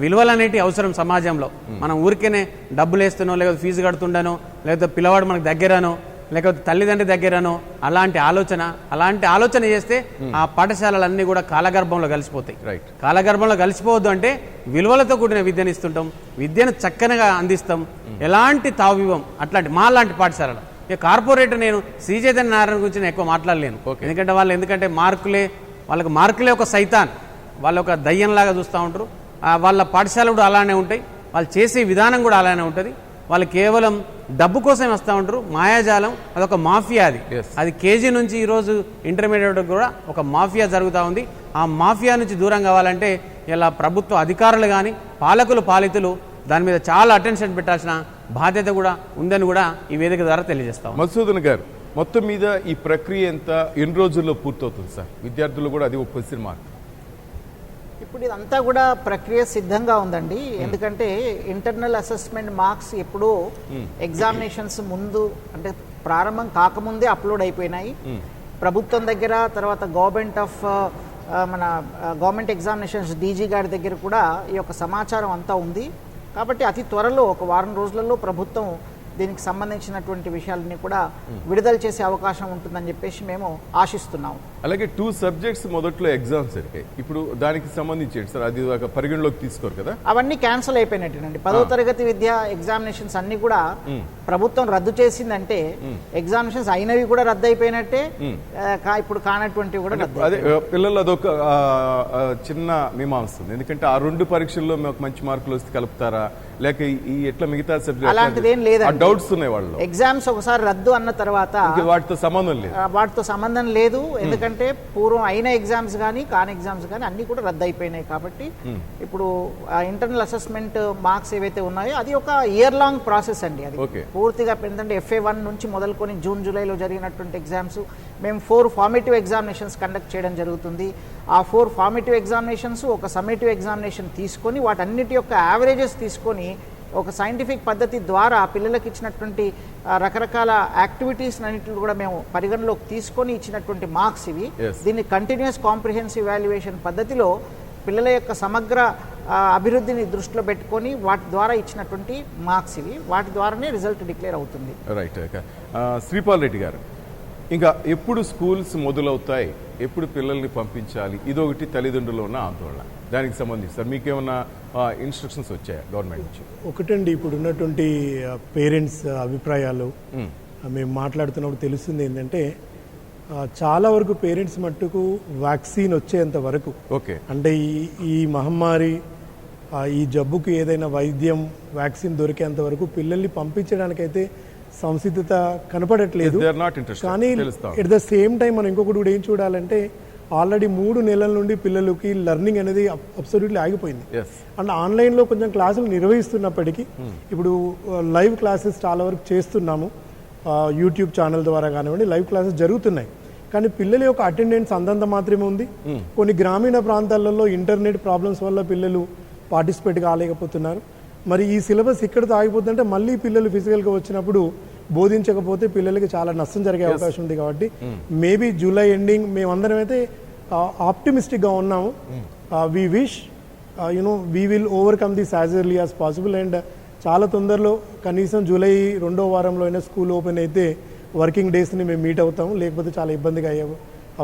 విలువలు అనేటివి అవసరం సమాజంలో. మనం ఊరికేనే డబ్బులు వేస్తానో, లేకపోతే ఫీజు కడుతుండనో, లేకపోతే పిల్లవాడు మనకు దగ్గరనో, లేకపోతే తల్లిదండ్రి దగ్గరనో అలాంటి ఆలోచన చేస్తే ఆ పాఠశాలలన్నీ కూడా కాలగర్భంలో కలిసిపోతాయి. కాలగర్భంలో కలిసిపోవద్దు అంటే విలువలతో కూడిన విద్యను ఇస్తుంటాం, విద్యను చక్కనగా అందిస్తాం, ఎలాంటి తావివ్వం. అట్లాంటి మా లాంటి పాఠశాలలు ఇక కార్పొరేటర్ నేను శ్రీ చైతన్య నారాయణ గురించి నేను ఎక్కువ మాట్లాడలేను. ఎందుకంటే వాళ్ళకి మార్కులే ఒక సైతాన్, వాళ్ళ ఒక దయ్యంలాగా చూస్తూ ఉంటారు. వాళ్ళ పాఠశాలలు కూడా అలానే ఉంటాయి, వాళ్ళు చేసే విధానం కూడా అలానే ఉంటుంది. వాళ్ళు కేవలం డబ్బు కోసం వస్తూ ఉంటారు, మాయాజాలం. అదొక మాఫియా. అది కేజీ నుంచి ఈరోజు ఇంటర్మీడియట్ కూడా ఒక మాఫియా జరుగుతూ ఉంది. ఆ మాఫియా నుంచి దూరం కావాలంటే ఇలా ప్రభుత్వ అధికారులు కానీ, పాలితులు దాని మీద చాలా అటెన్షన్ పెట్టాల్సిన బాధ్యత కూడా ఉందని కూడా ఈ వేదిక ద్వారా తెలియజేస్తాం. మధుసూదన్ గారు, మొత్తం మీద ఈ ప్రక్రియ ఎన్ని రోజుల్లో పూర్తవుతుంది సార్? విద్యార్థులు కూడా అది ఒక క్వశ్చన్ మార్క్. ఇప్పుడు ఇదంతా కూడా ప్రక్రియ సిద్ధంగా ఉందండి. ఎందుకంటే ఇంటర్నల్ అసెస్మెంట్ మార్క్స్ ఎప్పుడూ ఎగ్జామినేషన్స్ ముందు, అంటే ప్రారంభం కాకముందే అప్లోడ్ అయిపోయినాయి ప్రభుత్వం దగ్గర. తర్వాత గవర్నమెంట్ ఎగ్జామినేషన్స్ డీజీ గారి దగ్గర కూడా ఈ యొక్క సమాచారం అంతా ఉంది. కాబట్టి అతి త్వరలో ఒక వారం రోజులలో ప్రభుత్వం దీనికి సంబంధించినటువంటి విషయాలన్నీ కూడా విడుదల చేసే అవకాశం ఉంటుందని చెప్పేసి మేము ఆశిస్తున్నాం. అలాగే 2 సబ్జెక్ట్స్ మొదట్లో ఎగ్జామ్స్ జరిగాయి, ఇప్పుడు దానికి సంబంధించి సార్ అది పరిగణలోకి తీసుకోరు కదా? అవన్నీ క్యాన్సిల్ అయిపోయినట్టేనండి. 10వ తరగతి విద్యా ఎగ్జామినేషన్స్ అన్ని కూడా ప్రభుత్వం రద్దు చేసిందంటే ఎగ్జామినేషన్స్ అయినవి కూడా రద్దు అయిపోయినట్టే, ఇప్పుడు కానటువంటివి కూడా రద్దు. అదే పిల్లలు అదొక చిన్న మీమాంస ఉంది. ఎందుకంటే ఆ 2 పరీక్షల్లో మాకు మంచి మార్కులు వస్తే కలుపుతారా, లేక ఈ ఎట్లా మిగతా సబ్జెక్ట్ అలాంటిది ఏం లేదండి. డౌట్స్ ఉన్నాయి వాళ్ళు. ఎగ్జామ్స్ ఒకసారి రద్దు అన్న తర్వాత వాటితో సంబంధం లేదు. ఎందుకంటే పూర్వం అయిన ఎగ్జామ్స్ కానీ కాని ఎగ్జామ్స్ కానీ అన్ని కూడా రద్దు అయిపోయినాయి. కాబట్టి ఇప్పుడు ఇంటర్నల్ అసెస్మెంట్ మార్క్స్ ఏవైతే ఉన్నాయో అది ఒక ఇయర్ లాంగ్ ప్రాసెస్ అండి. అది పూర్తిగా ఎందుకంటే FA1 నుంచి మొదలుకొని జూన్ జూలైలో జరిగినటువంటి ఎగ్జామ్స్ మేము 4 ఫార్మేటివ్ ఎగ్జామినేషన్స్ కండక్ట్ చేయడం జరుగుతుంది. ఆ 4 ఫార్మేటివ్ ఎగ్జామినేషన్స్ ఒక సమ్మేటివ్ ఎగ్జామినేషన్ తీసుకొని వాటన్నిటి యొక్క యావరేజెస్ తీసుకొని ఒక సైంటిఫిక్ పద్ధతి ద్వారా పిల్లలకి ఇచ్చినటువంటి రకరకాల యాక్టివిటీస్ అన్నింటిని కూడా మేము పరిగణలోకి తీసుకొని ఇచ్చినటువంటి మార్క్స్ ఇవి. దీన్ని కంటిన్యూస్ కాంప్రిహెన్సివ్ వాల్యుయేషన్ పద్ధతిలో పిల్లల యొక్క సమగ్ర అభివృద్ధిని దృష్టిలో పెట్టుకొని వాటి ద్వారా ఇచ్చినటువంటి మార్క్స్ ఇవి. వాటి ద్వారానే రిజల్ట్ డిక్లేర్ అవుతుంది. రైట్. శ్రీపాల్ రెడ్డి గారు, ఇంకా ఎప్పుడు స్కూల్స్ మొదలవుతాయి, ఎప్పుడు పిల్లల్ని పంపించాలి, ఇదొకటి తల్లిదండ్రులు ఉన్న ఆందోళన. దానికి సంబంధించి సార్ మీకేమన్నా ఇన్స్ట్రక్షన్స్ వచ్చాయా గవర్నమెంట్ నుంచి? ఒకటండి, ఇప్పుడు ఉన్నటువంటి పేరెంట్స్ అభిప్రాయాలు మేము మాట్లాడుతున్నప్పుడు తెలుస్తుంది ఏంటంటే చాలా వరకు పేరెంట్స్ మట్టుకు వ్యాక్సిన్ వచ్చేంత వరకు, అంటే ఈ మహమ్మారి ఈ జబ్బుకు ఏదైనా వైద్యం వ్యాక్సిన్ దొరికేంత వరకు పిల్లల్ని పంపించడానికైతే సంసిద్ధత కనపడట్లేదు. కానీ ఎట్ ద సేమ్ టైం మనం ఇంకొకటి కూడా ఏం చూడాలంటే ఆల్రెడీ 3 నెలల నుండి పిల్లలకి లెర్నింగ్ అనేది అబ్సల్యూట్లీ ఆగిపోయింది. అండ్ ఆన్లైన్లో కొంచెం క్లాసులు నిర్వహిస్తున్నప్పటికీ ఇప్పుడు లైవ్ క్లాసెస్ చాలా వరకు చేస్తున్నాము. యూట్యూబ్ ఛానల్ ద్వారా కానివ్వండి లైవ్ క్లాసెస్ జరుగుతున్నాయి. కానీ పిల్లల యొక్క అటెండెన్స్ అంతంత మాత్రమే ఉంది. కొన్ని గ్రామీణ ప్రాంతాలలో ఇంటర్నెట్ ప్రాబ్లమ్స్ వల్ల పిల్లలు పార్టిసిపేట్ కాలేకపోతున్నారు. మరి ఈ సిలబస్ ఇక్కడితో ఆగిపోతుందంటే మళ్ళీ పిల్లలు ఫిజికల్గా వచ్చినప్పుడు బోధించకపోతే పిల్లలకి చాలా నష్టం జరిగే అవకాశం ఉంది. కాబట్టి మేబీ జూలై ఎండింగ్ మేమందరం అయితే ఆప్టిమిస్టిక్గా ఉన్నాము. We wish we will overcome this as early as possible. And చాలా తొందరలో కనీసం జూలై 2వ వారంలో అయినా స్కూల్ ఓపెన్ అయితే వర్కింగ్ డేస్ని మేము మీట్ అవుతాము. లేకపోతే చాలా ఇబ్బందిగా అయ్యే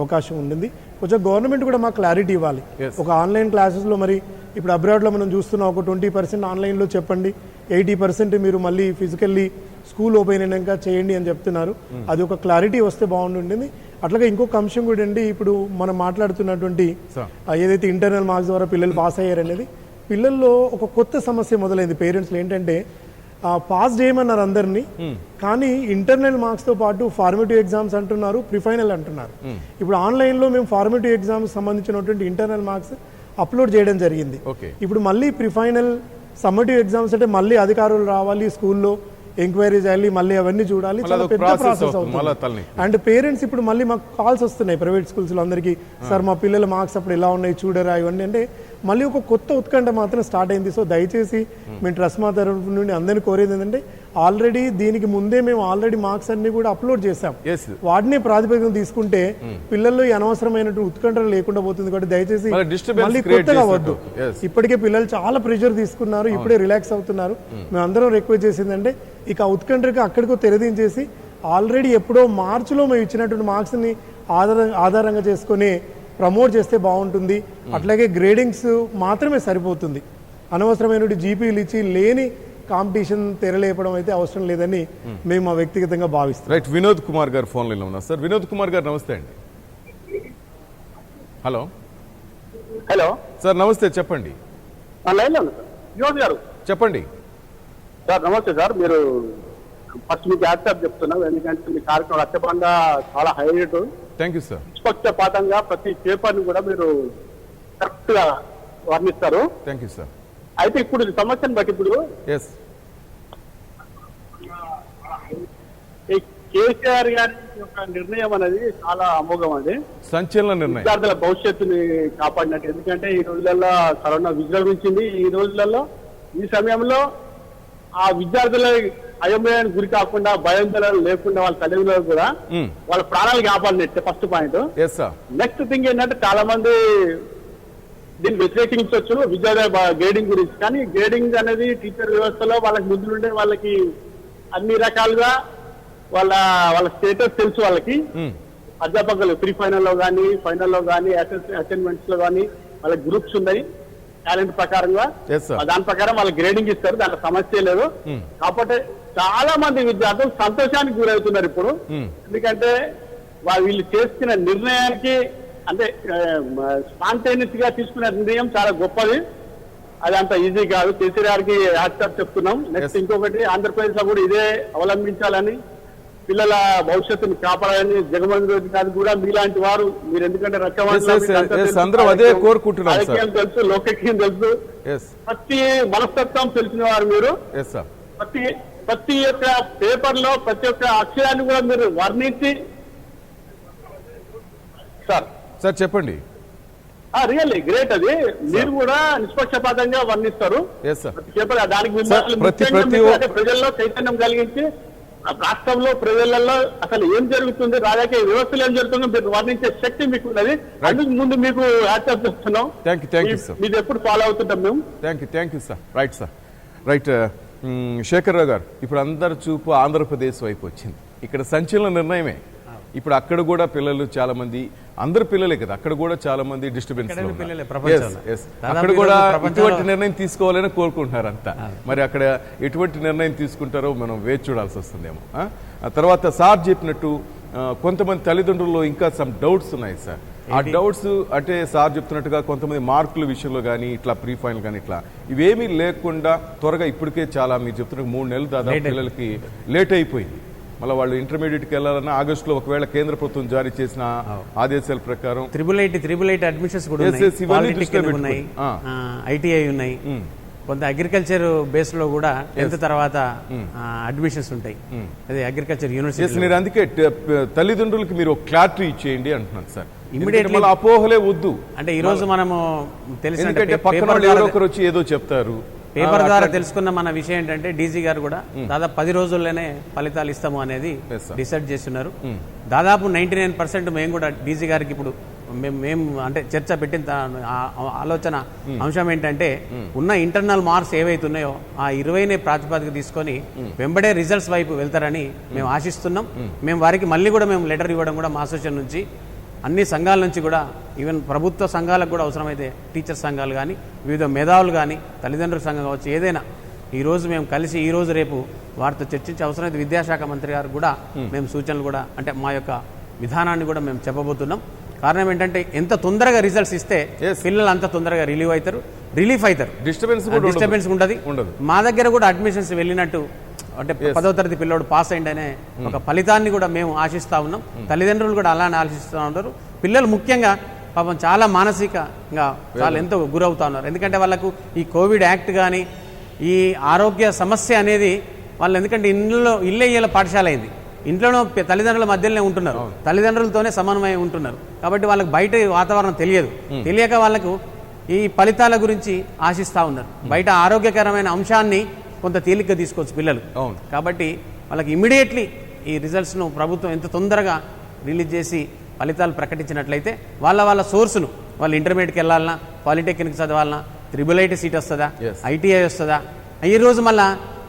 అవకాశం ఉంటుంది. కొంచెం గవర్నమెంట్ కూడా మాకు క్లారిటీ ఇవ్వాలి. ఒక ఆన్లైన్ క్లాసెస్లో మరి ఇప్పుడు అబ్రాడ్లో మనం చూస్తున్నాం, ఒక 20% ఆన్లైన్లో చెప్పండి, 80% మీరు మళ్ళీ ఫిజికల్లీ స్కూల్ ఓపెన్ అయినాక చేయండి అని చెప్తున్నారు. అది ఒక క్లారిటీ వస్తే బాగుంటుంది. అట్లాగే ఇంకొక అంశం కూడా అండి, ఇప్పుడు మనం మాట్లాడుతున్నటువంటి ఏదైతే ఇంటర్నల్ మార్క్స్ ద్వారా పిల్లలు పాస్ అయ్యారనేది, పిల్లల్లో ఒక కొత్త సమస్య మొదలైంది పేరెంట్స్లో. ఏంటంటే పాస్ చేయమన్నారు అందరినీ, కానీ ఇంటర్నల్ మార్క్స్తో పాటు ఫార్మేటివ్ ఎగ్జామ్స్ అంటున్నారు, ప్రిఫైనల్ అంటున్నారు. ఇప్పుడు ఆన్లైన్లో మేము ఫార్మేటివ్ ఎగ్జామ్స్ సంబంధించినటువంటి ఇంటర్నల్ మార్క్స్ అప్లోడ్ చేయడం జరిగింది. ఇప్పుడు మళ్ళీ ప్రిఫైనల్ సమ్మేటివ్ ఎగ్జామ్స్ అంటే మళ్ళీ అధికారులు రావాలి స్కూల్లో, ఎంక్వైరీ చేయాలి, మళ్ళీ అవన్నీ చూడాలి, మళ్ళీ చాలా అదొక పెద్ద process ప్రాసెస్ అవుతుంది, మళ్ళీ అవుతుంది. తలనొప్పి. అండ్ పేరెంట్స్ ఇప్పుడు మళ్ళీ మాకు కాల్స్ వస్తున్నాయి ప్రైవేట్ స్కూల్స్లో అందరికీ, సార్ మా పిల్లల మార్క్స్ అప్పుడు ఎలా ఉన్నాయి చూడరా ఇవన్నీ. అంటే మళ్ళీ ఒక కొత్త ఉత్కంఠ మాత్రం స్టార్ట్ అయింది. సో దయచేసి మేము ట్రస్ట్ మా తరఫు నుండి అందరినీ కోరేది ఏంటంటే, ఆల్రెడీ దీనికి ముందే మేము ఆల్రెడీ మార్క్స్ అన్ని కూడా అప్లోడ్ చేసాం, Yes. వాటినే ప్రాతిపదికన తీసుకుంటే పిల్లల్లో ఈ అనవసరమైనటువంటి ఉత్కంఠ లేకుండా పోతుంది. కాబట్టి దయచేసి మళ్ళీ disturbance మళ్ళీ create కొత్తగా చేసినట్టు. వద్దు. Yes. ఇప్పటికే పిల్లలు చాలా ప్రెషర్ తీసుకున్నారు, ఇప్పుడే రిలాక్స్ అవుతున్నారు. మేము అందరం రిక్వెస్ట్ చేసిందంటే ఇక ఆ ఉత్కంఠకి అక్కడికో తెరదించేసి ఆల్రెడీ ఎప్పుడో మార్చిలో మేము ఇచ్చినటువంటి మార్క్స్ని ఆధారంగా చేసుకొని ప్రమోట్ చేస్తే బాగుంటుంది. అట్లాగే గ్రేడింగ్స్ మాత్రమే సరిపోతుంది. అనవసరమైన జీపీలు ఇచ్చి లేని కాంపిటీషన్ తెరలేపడం అయితే అవసరం లేదని మేము మా వ్యక్తిగతంగా భావిస్తాం. రైట్, వినోద్ కుమార్ గారు ఫోన్ లైన్లో ఉన్నారు. సార్ వినోద్ కుమార్ గారు నమస్తే అండి. హలో హలో సార్ నమస్తే, చెప్పండి లైన్లో ఉంది సార్. వినోద్ గారు చెప్పండి. సార్ నమస్తే సార్. మీరు ఫస్ట్ మీకు యాక్సెప్ట్ చెప్తున్నాం, ఎందుకంటే మీ కార్యక్రమం రచ్చబండ చాలా హైలైట్. Thank you sir. నిష్పక్షపాతంగా ప్రతి పేపర్ని కూడా మీరు కరెక్ట్ గా వర్ణిస్తారు. Thank you sir. అయితే ఇప్పుడు ఈ సమస్యను బట్టి ఇప్పుడు ఎస్, ఈ కేసీఆర్ గారి యొక్క నిర్ణయం అనేది చాలా అమోఘం అది. సంచలన నిర్ణయం. విద్యార్థుల భవిష్యత్తుని కాపాడినట్టు. ఎందుకంటే ఈ రోజులలో కరోనా విజృంభించింది. ఈ రోజులలో ఈ సమయంలో ఆ విద్యార్థుల అయోమయానికి గురి కాకుండా, భయాందోళన లేకుండా వాళ్ళ తల్లిదండ్రులు కూడా వాళ్ళ ప్రాణాలు కాపాడినట్టే first point. Yes sir. Next thing ఏంటంటే చాలా మంది దీన్ని వ్యతిరేకించవచ్చు విద్యార్థుల గ్రేడింగ్ గురించి. కానీ గ్రేడింగ్ అనేది టీచర్ వ్యవస్థలో వాళ్ళకి ముందు నుండే వాళ్ళకి అన్ని రకాలుగా వాళ్ళ స్టేటస్ తెలుసు. వాళ్ళకి అధ్యాపకులు ప్రీ ఫైనల్లో కానీ, ఫైనల్లో కానీ, అసైన్మెంట్స్ లో కానీ వాళ్ళకి గ్రూప్స్ ఉన్నాయి టాలెంట్ ప్రకారంగా. Yes, sir. దాని ప్రకారం వాళ్ళకి గ్రేడింగ్ ఇస్తారు, దాంట్లో సమస్య లేదు. కాకపోతే చాలా మంది విద్యార్థులు సంతోషానికి గురవుతున్నారు ఇప్పుడు. ఎందుకంటే వీళ్ళు చేసుకున్న నిర్ణయానికి, అంటే స్పాంటేనియస్ గా తీసుకునే నిర్ణయం చాలా గొప్పది. అది అంత ఈజీ కాదు. కేసీఆర్ గారికి హ్యాట్సాప్ చెప్తున్నాం. నెక్స్ట్ ఇంకొకటి, ఆంధ్రప్రదేశ్ లో కూడా ఇదే అవలంబించాలని, పిల్లల భవిష్యత్తుని కాపాడాలని జగన్మోహన్ రెడ్డి గారు కూడా మీలాంటి వారు, మీరు ఎందుకంటే అందరం అదే కోరుకుంటున్నాం సార్. రాజకీయం తెలుసు, లోకజ్ఞం తెలుసు, ప్రతి మనస్తత్వం తెలిసిన వారు మీరు. ప్రతి ఒక్క పేపర్ లో ప్రతి ఒక్క అక్షరాన్ని కూడా మీరు వర్ణించి సార్ చెప్పండి. Really great. అది మీరు కూడా నిష్పక్షపాతంగా వర్ణిస్తారు ప్రతి పేపర్. దానికి ప్రజల్లో చైతన్యం కలిగించి రాష్ట్రంలో ప్రజలలో అసలు ఏం జరుగుతుంది, రాజకీయ వ్యవస్థలు ఏం జరుగుతుందో మీరు వర్ణించే శక్తి మీకు ఉన్నది. అందుకు ముందు మీకు హ్యాట్సాప్ చెప్తున్నాం. మీరు ఎప్పుడు ఫాలో అవుతుంటాం మేము. Thank you sir. Right sir. Right, Shekhar Rao గారు, ఇప్పుడు అందరు చూపు ఆంధ్రప్రదేశ్ వైపు వచ్చింది. ఇక్కడ సంచలన నిర్ణయమే. ఇప్పుడు అక్కడ కూడా పిల్లలు చాలా మంది, అందరు పిల్లలే కదా, అక్కడ కూడా చాలా మంది డిస్టర్బెన్స్, అక్కడ కూడా ఎటువంటి నిర్ణయం తీసుకోవాలని కోరుకుంటున్నారు అంతా. మరి అక్కడ ఎటువంటి నిర్ణయం తీసుకుంటారో మనం వేచి చూడాల్సి వస్తుందేమో. ఆ తర్వాత సార్ చెప్పినట్టు కొంతమంది తల్లిదండ్రుల్లో ఇంకా సమ్ డౌట్స్ ఉన్నాయి సార్. ఆ డౌట్స్ అంటే సార్ చెప్తున్నట్టుగా కొంతమంది మార్కుల విషయంలో కానీ, ఇట్లా ప్రీ ఫైనల్ కానీ, ఇట్లా ఇవేమీ లేకుండా త్వరగా ఇప్పటికే చాలా మీరు చెప్తున్న 3 నెలలు దాదాపు పిల్లలకి లేట్ అయిపోయింది. మళ్ళీ వాళ్ళు ఇంటర్మీడియట్కి వెళ్ళాలన్నా ఆగస్టులో ఒకవేళ కేంద్ర ప్రభుత్వం జారీ చేసిన ఆదేశాల ప్రకారం 888 అడ్మిషన్స్ కూడా ఉన్నాయి, ఐటీఐ ఉన్నాయి, కొంత అగ్రికల్చర్ బేస్ లో కూడా 10th తర్వాత అడ్మిషన్స్ ఉంటాయి. అదే అగ్రికల్చర్ యూనివర్సిటీ. మీరు అందుకే తల్లిదండ్రులకి మీరు క్లారిటీ ఇచ్చేయండి అంటున్నాను సార్. ఇమీడియట్లీ అపోహలే వద్దు. అంటే ఈ రోజు మనము తెలిసిన పక్కన వాళ్ళు ఎవరో ఒకరు వచ్చి ఏదో చెప్తారు. పేపర్ ద్వారా తెలుసుకున్న మన విషయం ఏంటంటే డీజీ గారు కూడా దాదాపు 10 రోజుల్లోనే ఫలితాలు ఇస్తాము అనేది డిసైడ్ చేస్తున్నారు. దాదాపు 99% మేము కూడా డీజీ గారికి ఇప్పుడు మేము అంటే చర్చ పెట్టిన ఆలోచన అంశం ఏంటంటే ఉన్న ఇంటర్నల్ మార్క్స్ ఏవైతే ఉన్నాయో ఆ 20నే ప్రాతిపదిక తీసుకొని వెంబడే రిజల్ట్స్ వైపు వెళ్తారని మేము ఆశిస్తున్నాం. మేము వారికి మళ్ళీ కూడా మేము లెటర్ ఇవ్వడం కూడా మా అసోసియేషన్ నుంచి, అన్ని సంఘాల నుంచి కూడా, ఈవెన్ ప్రభుత్వ సంఘాలకు కూడా అవసరమైతే టీచర్ సంఘాలు కానీ, వివిధ మేధావులు కానీ, తల్లిదండ్రుల సంఘం కావచ్చు, ఏదైనా ఈరోజు మేము కలిసి ఈరోజు రేపు వారితో చర్చించి అవసరమైతే విద్యాశాఖ మంత్రి గారు కూడా మేము సూచనలు కూడా, అంటే మా యొక్క విధానాన్ని కూడా మేము చెప్పబోతున్నాం. కారణం ఏంటంటే ఎంత తొందరగా రిజల్ట్స్ ఇస్తే పిల్లలు అంత తొందరగా రిలీఫ్ అవుతారు, డిస్టర్బెన్స్ ఉంటుంది. మా దగ్గర కూడా అడ్మిషన్స్ వెళ్ళినట్టు, అంటే 10వ తరగతి పిల్లోడు పాస్ అయిందనే ఒక ఫలితాన్ని కూడా మేము ఆశిస్తూ ఉన్నాం. తల్లిదండ్రులు కూడా అలానే ఆశిస్తూ ఉంటారు. పిల్లలు ముఖ్యంగా పాపం చాలా మానసికంగా చాలా ఎంతో గురవుతా ఉన్నారు. ఎందుకంటే వాళ్ళకు ఈ కోవిడ్ యాక్ట్ కానీ, ఈ ఆరోగ్య సమస్య అనేది వాళ్ళు ఎందుకంటే ఇల్లే ఇళ్ళ పాఠశాల అయింది, ఇంట్లోనూ తల్లిదండ్రుల మధ్యలోనే ఉంటున్నారు, తల్లిదండ్రులతోనే సమన్వయం ఉంటున్నారు. కాబట్టి వాళ్ళకి బయట వాతావరణం తెలియదు, తెలియక వాళ్ళకు ఈ ఫలితాల గురించి ఆశిస్తూ ఉన్నారు. బయట ఆరోగ్యకరమైన అంశాన్ని కొంత తేలిగ్గా తీసుకోవచ్చు పిల్లలు. కాబట్టి వాళ్ళకి ఇమ్మీడియట్లీ ఈ రిజల్ట్స్ను ప్రభుత్వం ఎంత తొందరగా రిలీజ్ చేసి ఫలితాలు ప్రకటించినట్లయితే వాళ్ళ సోర్సును వాళ్ళు ఇంటర్మీడియట్కి వెళ్ళాలన్నా, పాలిటెక్నిక్ చదవాలన్నా, IIIT సీట్ వస్తుందా, ITI వస్తుందా, ఈ రోజు మళ్ళా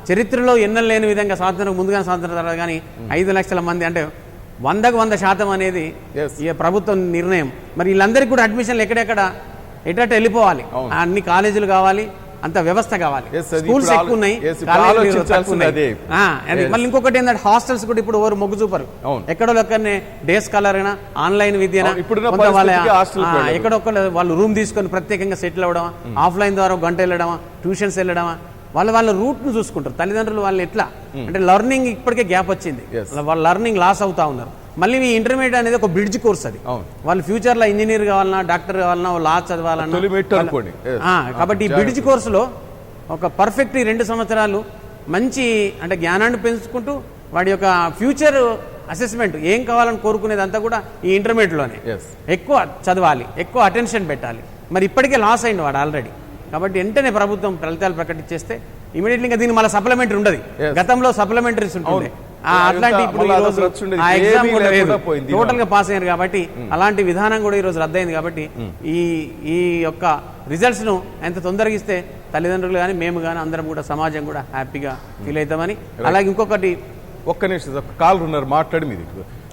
చరిత్రలో ఎన్నెలు లేని విధంగా స్వాతంత్రం ముందుగా స్వాతంత్రం తర్వాత కానీ 5 లక్షల మంది అంటే 100% అనేది ఈ ప్రభుత్వం నిర్ణయం. మరి వీళ్ళందరికీ కూడా అడ్మిషన్లు ఎక్కడెక్కడ ఎట్ట వెళ్ళిపోవాలి, అన్ని కాలేజీలు కావాలి, అంత వ్యవస్థ కావాలి, స్కూల్స్ ఎక్కువ ఉన్నాయి, మళ్ళీ ఇంకొకటి ఏంటంటే హాస్టల్స్ కూడా ఇప్పుడు ఎవరు మొగ్గు చూపరు. ఎక్కడో లెక్కనే డే స్కాలర్ అయినా ఆన్లైన్ విద్యనా ఎక్కడొక్క వాళ్ళు రూమ్ తీసుకొని ప్రత్యేకంగా సెటిల్ అవ్వడమా, ఆఫ్లైన్ ద్వారా గంట వెళ్ళడమా, ట్యూషన్స్ వెళ్ళడమా, వాళ్ళ రూట్ను చూసుకుంటారు. తల్లిదండ్రులు వాళ్ళు ఎట్లా అంటే లర్నింగ్ ఇప్పటికే గ్యాప్ వచ్చింది, వాళ్ళు లర్నింగ్ లాస్ అవుతా ఉన్నారు. మళ్ళీ ఈ ఇంటర్మీడియట్ అనేది ఒక బ్రిడ్జ్ కోర్స్, అది వాళ్ళు ఫ్యూచర్లో ఇంజనీర్ కావాలన్నా, డాక్టర్ కావాలన్నా, లా చదవాలన్నా. కాబట్టి ఈ బ్రిడ్జ్ కోర్సులో ఒక పర్ఫెక్ట్ 2 సంవత్సరాలు మంచి అంటే జ్ఞానాన్ని పెంచుకుంటూ వాడి యొక్క ఫ్యూచర్ అసెస్మెంట్ ఏం కావాలని కోరుకునేదంతా కూడా ఈ ఇంటర్మీడియట్లోనే ఎక్కువ చదవాలి, ఎక్కువ అటెన్షన్ పెట్టాలి. మరి ఇప్పటికే లాస్ అయింది వాడు ఆల్రెడీ. కాబట్టి వెంటనే ప్రభుత్వం ఫలితాలు ప్రకటించేస్తే ఇమీడియట్లీ ఇంకా దీన్ని మళ్ళీ సప్లిమెంటరీ ఉండదు. గతంలో సప్లిమెంటరీస్ ఉంటుంది, అట్లాంటి ఇప్పుడు ఈ రోజు ఆ ఎగ్జామ్ కూడా లేదు, టోటల్ గా పాస్ అయ్యారు. కాబట్టి అలాంటి విధానం కూడా ఈ రోజు రద్దయింది. కాబట్టి ఈ యొక్క రిజల్ట్స్ ను ఎంత తొందరగా ఇస్తే తల్లిదండ్రులు కానీ మేము కానీ అందరం కూడా సమాజం కూడా హ్యాపీగా ఫీల్ అవుతామని. అలాగే ఇంకొకటి ఒక్క నిమిషం కాల్ ఉన్నారు మాట్లాడి మీది.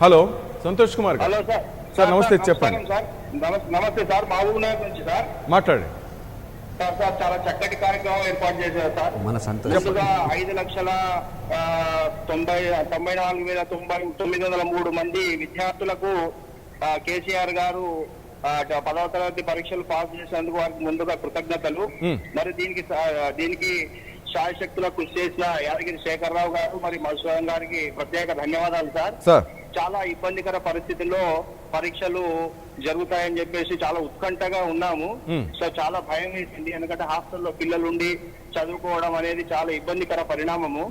హలో సంతోష్ కుమార్ గారు. సార్ నమస్తే, చెప్పండి. నమస్తే సార్, మహబూబ్నగర్ నుంచి సార్ మాట్లాడండి. సార్ చాలా చక్కటి కార్యక్రమం ఏర్పాటు చేశారు సార్. ముందుగా 5,94,903 మంది విద్యార్థులకు కేసీఆర్ గారు 10వ తరగతి పరీక్షలు పాస్ చేసినందుకు వారికి ముందుగా కృతజ్ఞతలు. మరి దీనికి శాయశక్తుల కృషి చేసిన యాదగిరి శేఖరరావు గారు మరి మధుసూదన్ గారికి ప్రత్యేక ధన్యవాదాలు సార్. చాలా ఇబ్బందికర పరిస్థితుల్లో పరీక్షలు జరుగుతాయని చెప్పేసి చాలా ఉత్కంఠగా ఉన్నాము. సో చాలా భయం వేసింది, ఎందుకంటే హాస్టల్లో పిల్లలు ఉండి చదువుకోవడం అనేది చాలా ఇబ్బందికర పరిణామము.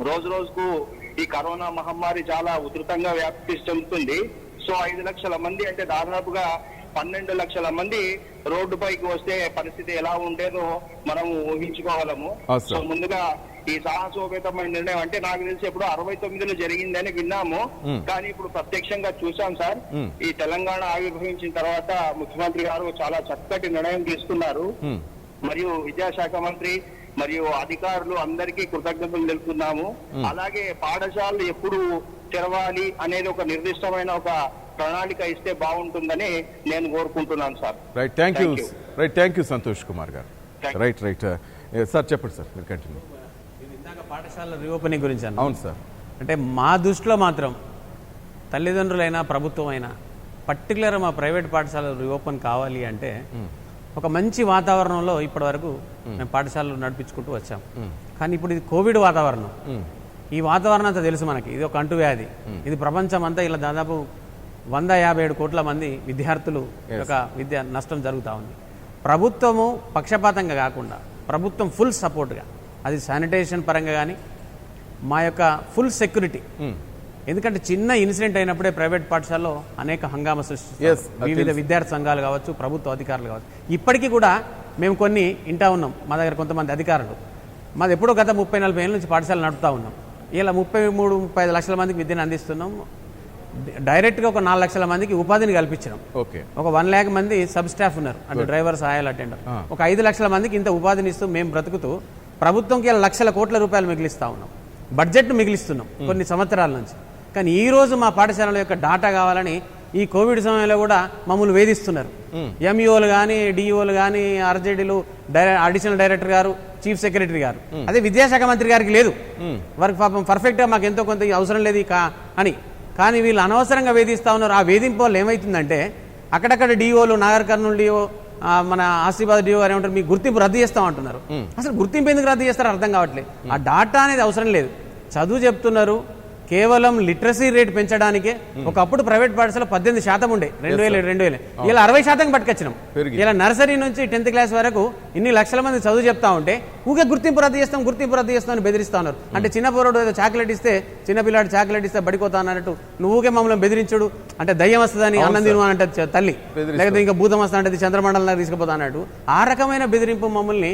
రోజు రోజుకు ఈ కరోనా మహమ్మారి చాలా ఉధృతంగా వ్యాప్తి చెందుతుంది. సో 5 లక్షల మంది అంటే దాదాపుగా 12 లక్షల మంది రోడ్డుపైకి వస్తే పరిస్థితి ఎలా ఉండేదో మనం ఊహించుకోగలము. సో ముందుగా ఈ సాహసోపేతమైన నిర్ణయం అంటే నాకు తెలిసి ఎప్పుడు 69లో జరిగిందని విన్నాము, కానీ ఇప్పుడు ప్రత్యక్షంగా చూసాం సార్. ఈ తెలంగాణ ఆవిర్భవించిన తర్వాత ముఖ్యమంత్రి గారు చాలా చక్కటి నిర్ణయం తీసుకున్నారు. మరియు విద్యాశాఖ మంత్రి మరియు అధికారులు అందరికీ కృతజ్ఞతలు తెలుపుతున్నాము. అలాగే పాఠశాలలు ఎప్పుడు తెరవాలి అనేది ఒక నిర్దిష్టమైన ఒక ప్రణాళిక ఇస్తే బాగుంటుందని నేను కోరుకుంటున్నాను sir. Thank you Santosh Kumar గారు. రైట్ సార్ చెప్పండి సార్, మీరు కంటిన్యూ. పాఠశాల రీఓపెనింగ్ గురించి అవును సార్. అంటే మా దృష్టిలో మాత్రం తల్లిదండ్రులైనా ప్రభుత్వం అయినా పర్టికులర్ మా ప్రైవేట్ పాఠశాలలు రీఓపెన్ కావాలి అంటే ఒక మంచి వాతావరణంలో ఇప్పటి వరకు మేము పాఠశాలలు నడిపించుకుంటూ వచ్చాం. కానీ ఇప్పుడు ఇది కోవిడ్ వాతావరణం, ఈ వాతావరణం అంతా తెలుసు మనకి, ఇది ఒక అంటువ్యాధి, ఇది ప్రపంచం అంతా ఇలా దాదాపు 157 కోట్ల మంది విద్యార్థులు యొక్క విద్య నష్టం జరుగుతూ ఉంది. ప్రభుత్వము పక్షపాతంగా కాకుండా ప్రభుత్వం ఫుల్ సపోర్ట్గా, అది శానిటేషన్ పరంగా కానీ మా యొక్క ఫుల్ సెక్యూరిటీ. ఎందుకంటే చిన్న ఇన్సిడెంట్ అయినప్పుడే ప్రైవేట్ పాఠశాలలో అనేక హంగామా సృష్టిస్తారు, వివిధ విద్యార్థి సంఘాలు కావచ్చు, ప్రభుత్వ అధికారులు కావచ్చు. ఇప్పటికీ కూడా మేము కొన్ని ఇంటా ఉన్నాం, మా దగ్గర కొంతమంది అధికారులు, మాది ఎప్పుడో గత 30-40 ఏళ్ళ నుంచి పాఠశాల నడుపుతూ ఉన్నాం. ఇలా 33-35 లక్షల మందికి విద్యను అందిస్తున్నాం. డైరెక్ట్గా ఒక 4 లక్షల మందికి ఉపాధిని కల్పించినాం. ఒక 1 లాఖ్ మంది సబ్ స్టాఫ్ ఉన్నారు, అంటే డ్రైవర్స్, ఆయాల్ అటెండర్. ఒక 5 లక్షల మందికి ఇంత ఉపాధిని ఇస్తూ మేము బ్రతుకుతూ ప్రభుత్వంకి లక్షల కోట్ల రూపాయలు మిగిలిస్తూ ఉన్నాం, బడ్జెట్ను మిగిలిస్తున్నాం కొన్ని సంవత్సరాల నుంచి. కానీ ఈ రోజు మా పాఠశాలల యొక్క డాటా కావాలని ఈ కోవిడ్ సమయంలో కూడా మమ్మల్ని వేధిస్తున్నారు. ఎంఈఓలు కానీ, డిఈఓలు కానీ, ఆర్జేడీలు, అడిషనల్ డైరెక్టర్ గారు, చీఫ్ సెక్రటరీ గారు, అదే విద్యాశాఖ మంత్రి గారికి లేదు. వారికి పాపం పర్ఫెక్ట్గా మాకు ఎంతో కొంత అవసరం లేదు అని, కానీ వీళ్ళు అనవసరంగా వేధిస్తూ ఉన్నారు. ఆ వేధింపు వల్ల ఏమవుతుందంటే అక్కడక్కడ డిఓలు, నాగర్ కర్నూలు డిఓ, మన ఆసిఫాబాద్ డిఓ గారు ఏమంటారు, మీకు గుర్తింపు రద్దు చేస్తామంటున్నారు. అసలు గుర్తింపు ఎందుకు రద్దు చేస్తారో అర్థం కావట్లేదు. ఆ డాటా అనేది అవసరం లేదు. చదువు చెప్తున్నారు, కేవలం లిటరసీ రేట్ పెంచడానికే. ఒకప్పుడు ప్రైవేట్ పాఠశాల 18% ఉండే 2000 ఇలా 60% పట్టుకొచ్చినాం. పెరిగింది. ఇలా నర్సరీ నుంచి 10th క్లాస్ వరకు ఇన్ని లక్షల మంది చదువు చెప్తా ఉంటే ఊకే గుర్తింపు రద్దు చేస్తాం అని బెదిరిస్తా ఉన్నారు. అంటే చిన్న పోరాడు ఏదో చాక్లెట్ ఇస్తే, చిన్న పిల్లాడు చాక్లెట్ ఇస్తే బడిపోతా అన్నట్టు నువ్వు ఊకే మమ్మల్ని బెదిరించుడు, అంటే దయ్యం వస్తుందని అన్నం తిను అని అంటే తల్లి, లేకపోతే ఇంకా భూతం వస్తా అంటే చంద్రమండలం తీసుకుపోతా అన్నట్టు ఆ రకమైన బెదిరింపు మమ్మల్ని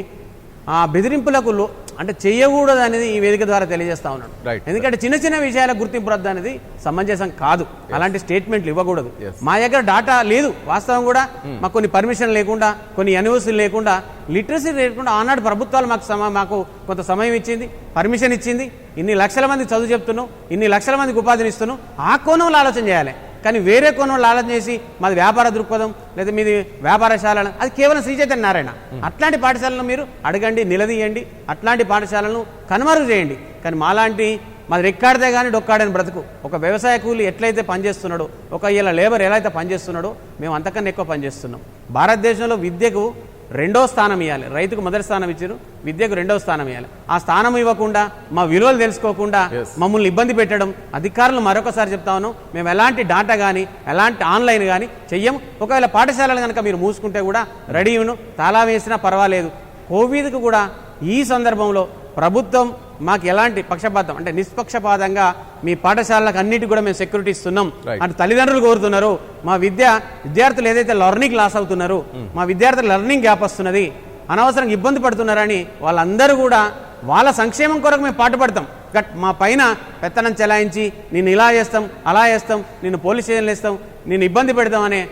ఆ బెదిరింపులకు అంటే చేయకూడదు అనేది ఈ వేదిక ద్వారా తెలియజేస్తా ఉన్నాడు. ఎందుకంటే చిన్న చిన్న విషయాల గుర్తింపు రద్దు అనేది సమంజసం కాదు. అలాంటి స్టేట్మెంట్లు ఇవ్వకూడదు. మా దగ్గర డాటా లేదు, వాస్తవం కూడా మాకు కొన్ని పర్మిషన్ లేకుండా, కొన్ని యూనివర్సిటీలు లేకుండా, లిటరసీ లేకుండా ఆనాడు ప్రభుత్వాలు మాకు కొంత సమయం ఇచ్చింది, పర్మిషన్ ఇచ్చింది. ఇన్ని లక్షల మంది చదువు చెప్తున్నాం, ఇన్ని లక్షల మందికి ఉపాధిని ఇస్తున్నాం. ఆ కోణంలో ఆలోచన చేయాలి. కానీ వేరే కోణంలో ఆలోచన చేసి మాది వ్యాపార దృక్పథం లేదా మీది వ్యాపారశాల, అది కేవలం శ్రీ చైతన్య నారాయణ. అట్లాంటి పాఠశాలను మీరు అడగండి, నిలదీయండి, అట్లాంటి పాఠశాలను కనుమరుగు చేయండి. కానీ మాది రెక్కాడితే కానీ డొక్కాడని బ్రతుకు. ఒక వ్యవసాయ కూలి ఎట్లయితే పనిచేస్తున్నాడో, ఒక ఇలా లేబర్ ఎలా అయితే పనిచేస్తున్నాడో మేము అంతకన్నా ఎక్కువ పనిచేస్తున్నాం. భారతదేశంలో విద్యకు 2వ స్థానం ఇవ్వాలి. రైతుకు మొదటి స్థానం ఇచ్చారు, విద్యకు 2వ స్థానం ఇవ్వాలి. ఆ స్థానం ఇవ్వకుండా, మా విలువలు తెలుసుకోకుండా మమ్మల్ని ఇబ్బంది పెట్టడం, అధికారులు మరొకసారి చెప్తా ఉన్నాం, మేము ఎలాంటి డాటా కానీ ఎలాంటి ఆన్లైన్ కానీ చెయ్యం. ఒకవేళ పాఠశాలలు కనుక మీరు మూసుకుంటే కూడా రెడీను, తాళా వేసినా పర్వాలేదు. కోవిడ్కు కూడా ఈ సందర్భంలో ప్రభుత్వం మాకు ఎలాంటి పక్షపాతం అంటే నిష్పక్షపాతంగా మీ పాఠశాలలకు అన్నిటి కూడా మేము సెక్యూరిటీ ఇస్తున్నాం అంటే తల్లిదండ్రులు కోరుతున్నారు. మా విద్యార్థులు ఏదైతే లెర్నింగ్ లాస్ అవుతున్నారు, మా విద్యార్థులు లెర్నింగ్ గ్యాప్ వస్తున్నది, అనవసరంగా ఇబ్బంది పడుతున్నారని వాళ్ళందరూ కూడా వాళ్ళ సంక్షేమం కొరకు మేము పాటుపడతాం. మా పైన పెత్తనం చెలాయించి నిన్ను ఇలా చేస్తాం, అలా చేస్తాం, నిన్ను పోలీస్ స్టేషన్లు వేస్తాం, నిన్ను ఇబ్బంది పెడతాం అనే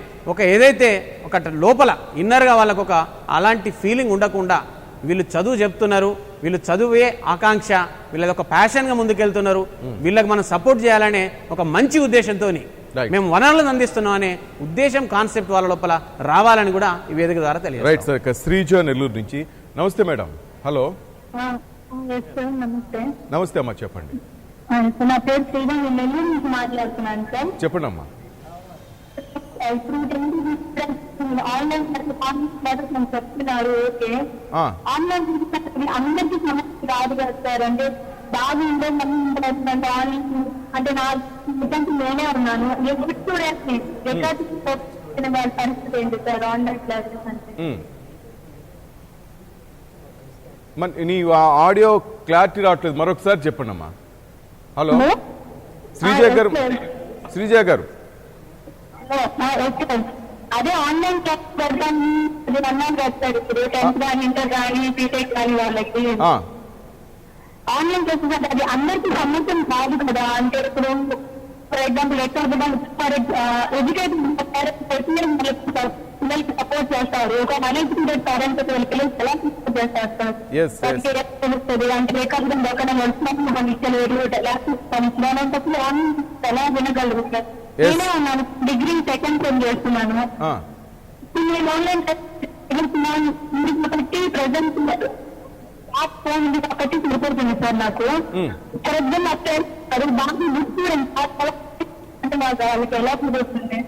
ఏదైతే ఒక లోపల ఇన్నర్గా వాళ్ళకు ఒక అలాంటి ఫీలింగ్ ఉండకుండా వీళ్ళు చదువు చెప్తున్నారు, వీళ్ళు చదువే ఆకాంక్ష, వీళ్ళది ఒక ప్యాషన్గా ముందుకెళ్తున్నారు, వీళ్ళకి మనం సపోర్ట్ చేయాలనే ఒక మంచి ఉద్దేశంతో మేము వనరులను అందిస్తున్నాం అనే ఉద్దేశం, కాన్సెప్ట్ వాళ్ళ లోపల రావాలని కూడా ఈ వేదిక ద్వారా తెలియదు. Right sir. శ్రీజ నెల్లూరు నుంచి. నమస్తే మేడం. హలో. నమస్తే అమ్మా, చెప్పండి. నా పేరు శ్రీజ, నెల్లూరు నుంచి మాట్లాడుతున్నాను సార్. చెప్పండి అమ్మా. ఇప్పుడు ఆన్లైన్ క్లాసెస్ చెప్తున్నారు, ఓకే. ఆన్లైన్ అందరికీ సమస్య రాదు కదా సార్. అంటే బాగా ఇంటర్నెట్ ఆన్లైన్ అంటే నా నేనే ఉన్నాను, ఎప్పుడు స్టూడెంట్స్ వాళ్ళ పరిస్థితి ఏంటి సార్ ఆన్లైన్ క్లాసెస్ అంటే? నీ ఆడియో క్లారిటీ రావట్లేదు, మరొకసారి చెప్పండి అమ్మా. హలో శ్రీజ గారు. అదే ఆన్లైన్ క్లాస్ పెడతాను అన్నాను కదా సార్. ఇప్పుడు 10th కానీ ఇంటర్ కానీ బీటెక్ కానీ వాళ్ళకి ఆన్లైన్ క్లాసెస్ అంటే అది అందరికీ సమస్య కాదు కదా. అంటే ఇప్పుడు ఫర్ ఎగ్జాంపుల్ ఫర్ ఎడ్యుకేషన్ పిల్లలకి సపోర్ట్ చేస్తారు, ఒక అన్ఎడ్యుకేటెడ్ పేరెంట్స్ పిల్లలకి ఎలా సపోర్ట్ చేస్తారు సార్? తెలుస్తుంది అంటే లేకపోతే ఎక్కడ వచ్చినప్పుడు ఇచ్చలేరు పంపించడానికి ఆన్లైన్ ఎలా వినగలరు సార్? నేనే ఉన్నాను, డిగ్రీ 2nd సెమ్ చేస్తున్నాను. నేను ఆన్లైన్ ప్రెసెంట్ ఒకటి సరిపోతుంది సార్ నాకు. ఫర్ ఎగ్జాంపుల్ అది బాగా స్టూడెంట్ అంటే నాకు వాళ్ళకి ఎలా కుదురుతుంది?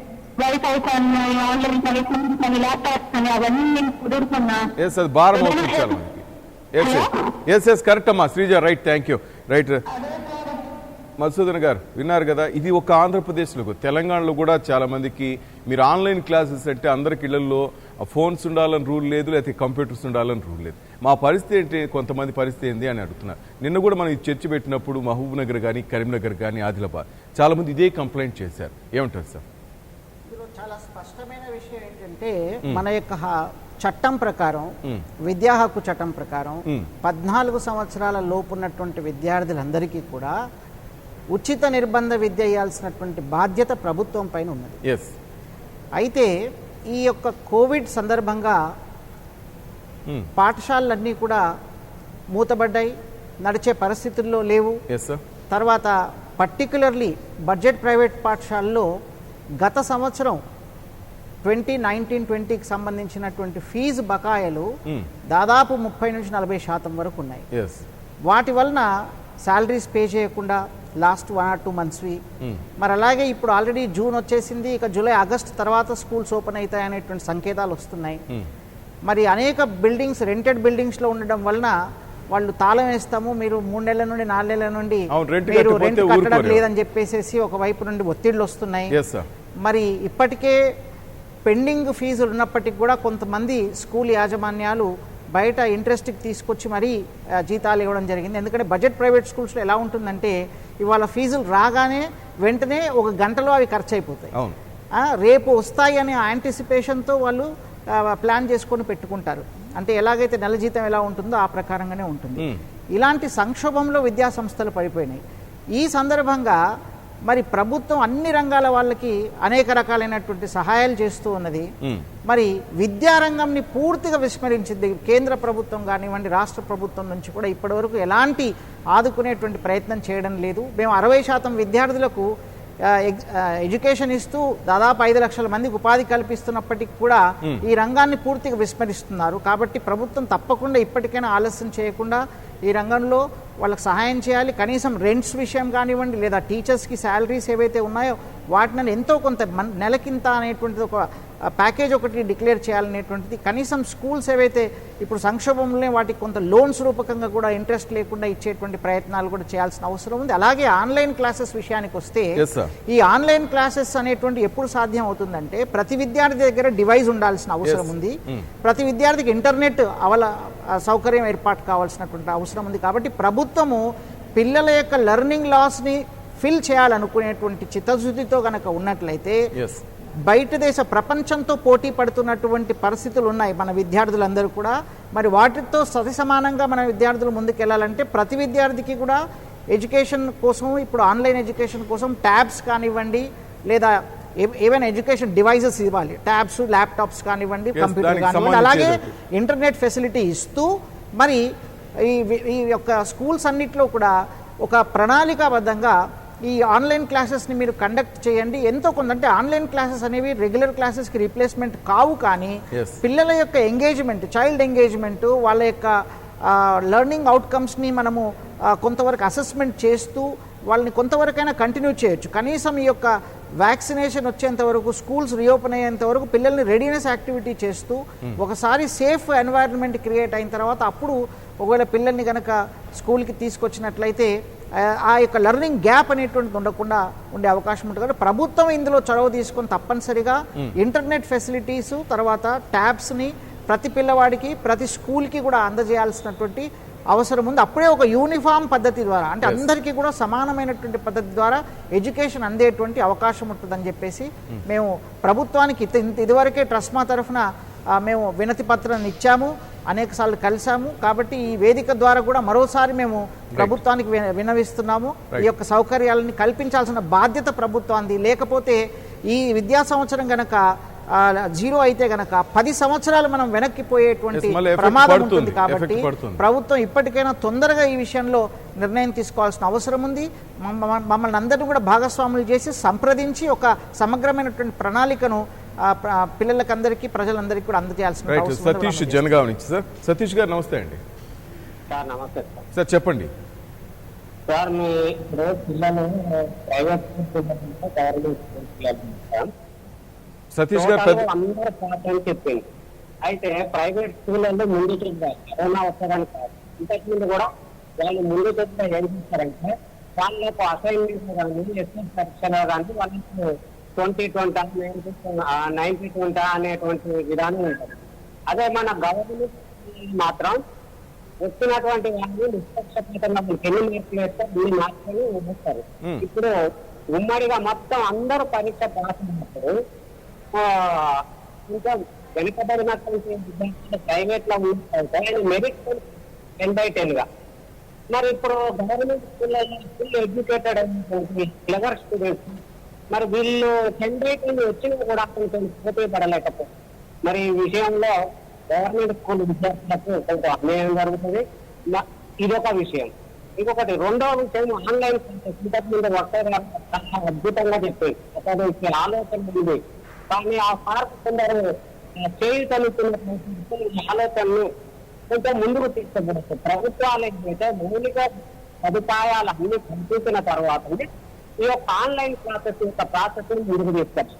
వైఫై కానీ ఆన్లైన్ కానీ ల్యాప్టాప్స్ కానీ అవన్నీ నేను కుదురుతున్నా. కరెక్ట్ అమ్మా Sreeja. Right, thank you. Right Madhusudan గారు, విన్నారు కదా. ఇది ఒక ఆంధ్రప్రదేశ్లో, తెలంగాణలో కూడా చాలా మందికి మీరు ఆన్లైన్ క్లాసెస్ అంటే అందరికి ఇళ్లలో ఫోన్స్ ఉండాలని రూల్ లేదు, లేకపోతే కంప్యూటర్స్ ఉండాలని రూల్ లేదు. మా పరిస్థితి ఏంటి, కొంతమంది పరిస్థితి ఏంటి అని అడుగుతున్నారు. నిన్న కూడా మనం చర్చ పెట్టినప్పుడు మహబూబ్ నగర్ కానీ, కరీంనగర్ కానీ, ఆదిలాబాద్ చాలా మంది ఇదే కంప్లైంట్ చేశారు. ఏమంటారు సార్? ఇందులో చాలా స్పష్టమైన విషయం ఏంటంటే మన యొక్క చట్టం ప్రకారం, విద్యా హక్కు చట్టం ప్రకారం 14 సంవత్సరాల లోపు ఉన్నటువంటి విద్యార్థులందరికీ కూడా ఉచిత నిర్బంధ విద్య ఇవ్వాల్సినటువంటి బాధ్యత ప్రభుత్వం పైన ఉన్నది. అయితే ఈ యొక్క కోవిడ్ సందర్భంగా పాఠశాలలన్నీ కూడా మూతబడ్డాయి, నడిచే పరిస్థితుల్లో లేవు. తర్వాత పర్టికులర్లీ బడ్జెట్ ప్రైవేట్ పాఠశాలలో గత సంవత్సరం 2019-20కి సంబంధించినటువంటి ఫీజు బకాయిలు దాదాపు 30 నుంచి 40% వరకు ఉన్నాయి. వాటి వలన శాలరీస్ పే చేయకుండా లాస్ట్ 1 or 2 monthsవి. మరి అలాగే ఇప్పుడు ఆల్రెడీ జూన్ వచ్చేసింది, ఇక జూలై ఆగస్టు తర్వాత స్కూల్స్ ఓపెన్ అవుతాయి అనేటువంటి సంకేతాలు వస్తున్నాయి. మరి అనేక బిల్డింగ్స్ రెంటెడ్ బిల్డింగ్స్లో ఉండడం వలన వాళ్ళు తాళం వేస్తాము, మీరు 3 నెలల నుండి 4 నెలల నుండి అవును, రెంట్ మీరు కట్టకపోతే రెంట్ కట్టడం ఊరుకోరు. లేదని చెప్పేసి ఒకవైపు నుండి ఒత్తిళ్లు వస్తున్నాయి. Yes, sir. మరి ఇప్పటికే పెండింగ్ ఫీజులు ఉన్నప్పటికీ కూడా కొంతమంది స్కూల్ యాజమాన్యాలు బయట ఇంట్రెస్ట్కి తీసుకొచ్చి మరీ జీతాలు ఇవ్వడం జరిగింది. ఎందుకంటే బడ్జెట్ ప్రైవేట్ స్కూల్స్లో ఎలా ఉంటుందంటే ఇవాళ ఫీజులు రాగానే వెంటనే 1 గంటలో అవి ఖర్చు అయిపోతాయి. అవును. రేపు వస్తాయి అనే యాంటిసిపేషన్తో వాళ్ళు ప్లాన్ చేసుకొని పెట్టుకుంటారు. అంటే ఎలాగైతే నెల జీతం ఎలా ఉంటుందో ఆ ప్రకారంగానే ఉంటుంది. ఇలాంటి సంక్షోభంలో విద్యా సంస్థలు పడిపోయినాయి. ఈ సందర్భంగా మరి ప్రభుత్వం అన్ని రంగాల వాళ్ళకి అనేక రకాలైనటువంటి సహాయాలు చేస్తూ ఉన్నది. మరి విద్యారంగంని పూర్తిగా విస్మరించింది. కేంద్ర ప్రభుత్వం కానివ్వండి, రాష్ట్ర ప్రభుత్వం నుంచి కూడా ఇప్పటివరకు ఎలాంటి ఆదుకునేటువంటి ప్రయత్నం చేయడం లేదు. మేము 60% విద్యార్థులకు ఎడ్యుకేషన్ ఇస్తూ దాదాపు 5 లక్షల మందికి ఉపాధి కల్పిస్తున్నప్పటికీ కూడా ఈ రంగాన్ని పూర్తిగా విస్మరిస్తున్నారు. కాబట్టి ప్రభుత్వం తప్పకుండా ఇప్పటికైనా ఆలస్యం చేయకుండా ఈ రంగంలో వాళ్ళకి సహాయం చేయాలి. కనీసం రెంట్స్ విషయం కానివ్వండి, లేదా టీచర్స్కి శాలరీస్ ఏవైతే ఉన్నాయో వాటిని ఎంతో కొంత నెలకింత అనేటువంటిది ఒక ప్యాకేజ్ ఒకటి డిక్లేర్ చేయాలనేటువంటిది. కనీసం స్కూల్స్ ఏవైతే ఇప్పుడు సంక్షోభంలోనే వాటికి కొంత లోన్స్ రూపకంగా కూడా ఇంట్రెస్ట్ లేకుండా ఇచ్చేటువంటి ప్రయత్నాలు కూడా చేయాల్సిన అవసరం ఉంది. అలాగే ఆన్లైన్ క్లాసెస్ విషయానికి వస్తే ఈ ఆన్లైన్ క్లాసెస్ అనేటువంటి ఎప్పుడు సాధ్యం అవుతుందంటే ప్రతి విద్యార్థి దగ్గర డివైస్ ఉండాల్సిన అవసరం ఉంది. ప్రతి విద్యార్థికి ఇంటర్నెట్ సౌకర్యం ఏర్పాటు కావాల్సినటువంటి అవసరం ఉంది. కాబట్టి ప్రభుత్వము పిల్లల యొక్క లెర్నింగ్ లాస్ని ఫిల్ చేయాలనుకునేటువంటి చిత్తశుద్ధితో కనుక ఉన్నట్లయితే బయట దేశ ప్రపంచంతో పోటీ పడుతున్నటువంటి పరిస్థితులు ఉన్నాయి మన విద్యార్థులందరూ కూడా. మరి వాటితో సమానంగా మన విద్యార్థులు ముందుకెళ్లాలంటే ప్రతి విద్యార్థికి కూడా ఎడ్యుకేషన్ కోసం ఇప్పుడు ఆన్లైన్ ఎడ్యుకేషన్ కోసం ట్యాబ్స్ కానివ్వండి, లేదా ఏవైనా ఎడ్యుకేషన్ డివైజెస్ ఇవ్వాలి. ట్యాబ్స్, ల్యాప్టాప్స్ కానివ్వండి, కంప్యూటర్ కానివ్వండి, అలాగే ఇంటర్నెట్ ఫెసిలిటీ ఇస్తూ మరి ఈ యొక్క స్కూల్స్ అన్నిట్లో కూడా ఒక ప్రణాళికాబద్ధంగా ఈ ఆన్లైన్ క్లాసెస్ని మీరు కండక్ట్ చేయండి. ఎంతో కొంత అంటే ఆన్లైన్ క్లాసెస్ అనేవి రెగ్యులర్ క్లాసెస్కి రీప్లేస్మెంట్ కావు, కానీ పిల్లల యొక్క ఎంగేజ్మెంట్, చైల్డ్ ఎంగేజ్మెంట్, వాళ్ళ యొక్క లెర్నింగ్ అవుట్కమ్స్ని మనము కొంతవరకు అసెస్మెంట్ చేస్తూ వాళ్ళని కొంతవరకైనా కంటిన్యూ చేయొచ్చు. కనీసం ఈ యొక్క వ్యాక్సినేషన్ వచ్చేంత వరకు, స్కూల్స్ రీఓపెన్ అయ్యేంత వరకు పిల్లల్ని రెడీనెస్ యాక్టివిటీ చేస్తూ ఒకసారి సేఫ్ ఎన్వైరన్మెంట్ క్రియేట్ అయిన తర్వాత అప్పుడు ఒకవేళ పిల్లల్ని కనుక స్కూల్కి తీసుకొచ్చినట్లయితే ఆ యొక్క లెర్నింగ్ గ్యాప్ అనేటువంటిది ఉండకుండా ఉండే అవకాశం ఉంటుంది. కాబట్టి ప్రభుత్వం ఇందులో చొరవ తీసుకొని తప్పనిసరిగా ఇంటర్నెట్ ఫెసిలిటీస్, తర్వాత ట్యాబ్స్ని ప్రతి పిల్లవాడికి ప్రతి స్కూల్కి కూడా అందజేయాల్సినటువంటి అవసరం ఉంది. అప్పుడే ఒక యూనిఫామ్ పద్ధతి ద్వారా, అంటే అందరికీ కూడా సమానమైనటువంటి పద్ధతి ద్వారా ఎడ్యుకేషన్ అందేటువంటి అవకాశం ఉంటుందని చెప్పేసి మేము ప్రభుత్వానికి ఇదివరకే ట్రస్మా తరఫున మేము వినతి పత్రాన్ని ఇచ్చాము, అనేకసార్లు కలిసాము. కాబట్టి ఈ వేదిక ద్వారా కూడా మరోసారి మేము ప్రభుత్వానికి విన్నవిస్తున్నాము. ఈ యొక్క సౌకర్యాలని కల్పించాల్సిన బాధ్యత ప్రభుత్వానికి. లేకపోతే ఈ విద్యా సంవత్సరం గనక 0 అయితే గనక 10 సంవత్సరాలు మనం వెనక్కిపోయేటువంటి ప్రమాదం ఉంటుంది. కాబట్టి ప్రభుత్వం ఇప్పటికైనా తొందరగా ఈ విషయంలో నిర్ణయం తీసుకోవాల్సిన అవసరం ఉంది. మమ్మల్ని అందరినీ కూడా భాగస్వాములు చేసి సంప్రదించి ఒక సమగ్రమైనటువంటి ప్రణాళికను పిల్లలకందరికీ, ప్రజలందరికీ కూడా అందజేయాల్సిన అవసరం. సతీష్ జనగావ్ నుంచి. సార్ సతీష్ గారు నమస్తే అండి. సార్ నమస్తే సార్ చెప్పండి. సార్ మీ ఇప్పుడు పిల్లలు ప్రైవేట్ స్కూల్ సతీష్ గారు అందరూ పాస్ అని చెప్పింది. అయితే ప్రైవేట్ స్కూళ్ళలో ముందు చూద్దాం, కరోనా వచ్చేదాన్ని కాదు, ఇంతకు ముందు కూడా వాళ్ళు ముందు చూద్దాం ఏం చేస్తారంటే వాళ్ళకు అసైన్మెంట్ కానీ, ఎస్ఎస్ పరీక్షలో కానీ వాళ్ళకు 2020, 90-20 అనేటువంటి విధానం ఉంటుంది. అదే మన గవర్నమెంట్ మాత్రం వచ్చినటువంటి వాళ్ళు నిష్పక్షపాతంగా ఎన్ని మార్కులు వేస్తే అన్ని మార్కులు వేస్తారు. ఇప్పుడు ఉమ్మడిగా మొత్తం అందరూ పరీక్ష పాస్ అయినప్పుడు ఇంకా వెనుకబడినటువంటి విద్యార్థులు ప్రైవేట్ లో ఉంటారు, మెరిట్ 10/10 గా. మరి ఇప్పుడు గవర్నమెంట్ స్కూళ్ళలో ఫుల్ ఎడ్యుకేటెడ్ అయినటువంటి క్లెవర్ స్టూడెంట్స్ మరి వీళ్ళు 10/10 వచ్చినా కూడా కొంచెం పోటీ పడలేకపోతే మరి ఈ విషయంలో గవర్నమెంట్ స్కూల్ విద్యార్థులకు కొంచెం అన్యాయం జరుగుతుంది. ఇదొక విషయం. ఇంకొకటి రెండవ విషయం, ఆన్లైన్ క్లాసెస్. ఇంతకు ముందు చాలా అద్భుతంగా చెప్పేది, ఒక ఆలోచన ఉంది, కానీ ఆ సార్కు కొందరు చేయగలుగుతున్నటువంటి ఆలోచనలు కొంచెం ముందుకు తీసుకుపోవచ్చు. ప్రభుత్వాలు అయితే మౌలిక సదుపాయాలు అన్ని కల్పించిన తర్వాత ఈ యొక్క ఆన్లైన్ క్లాసెస్ యొక్క ప్రాసెస్ ముందుకు తీసుకొచ్చు.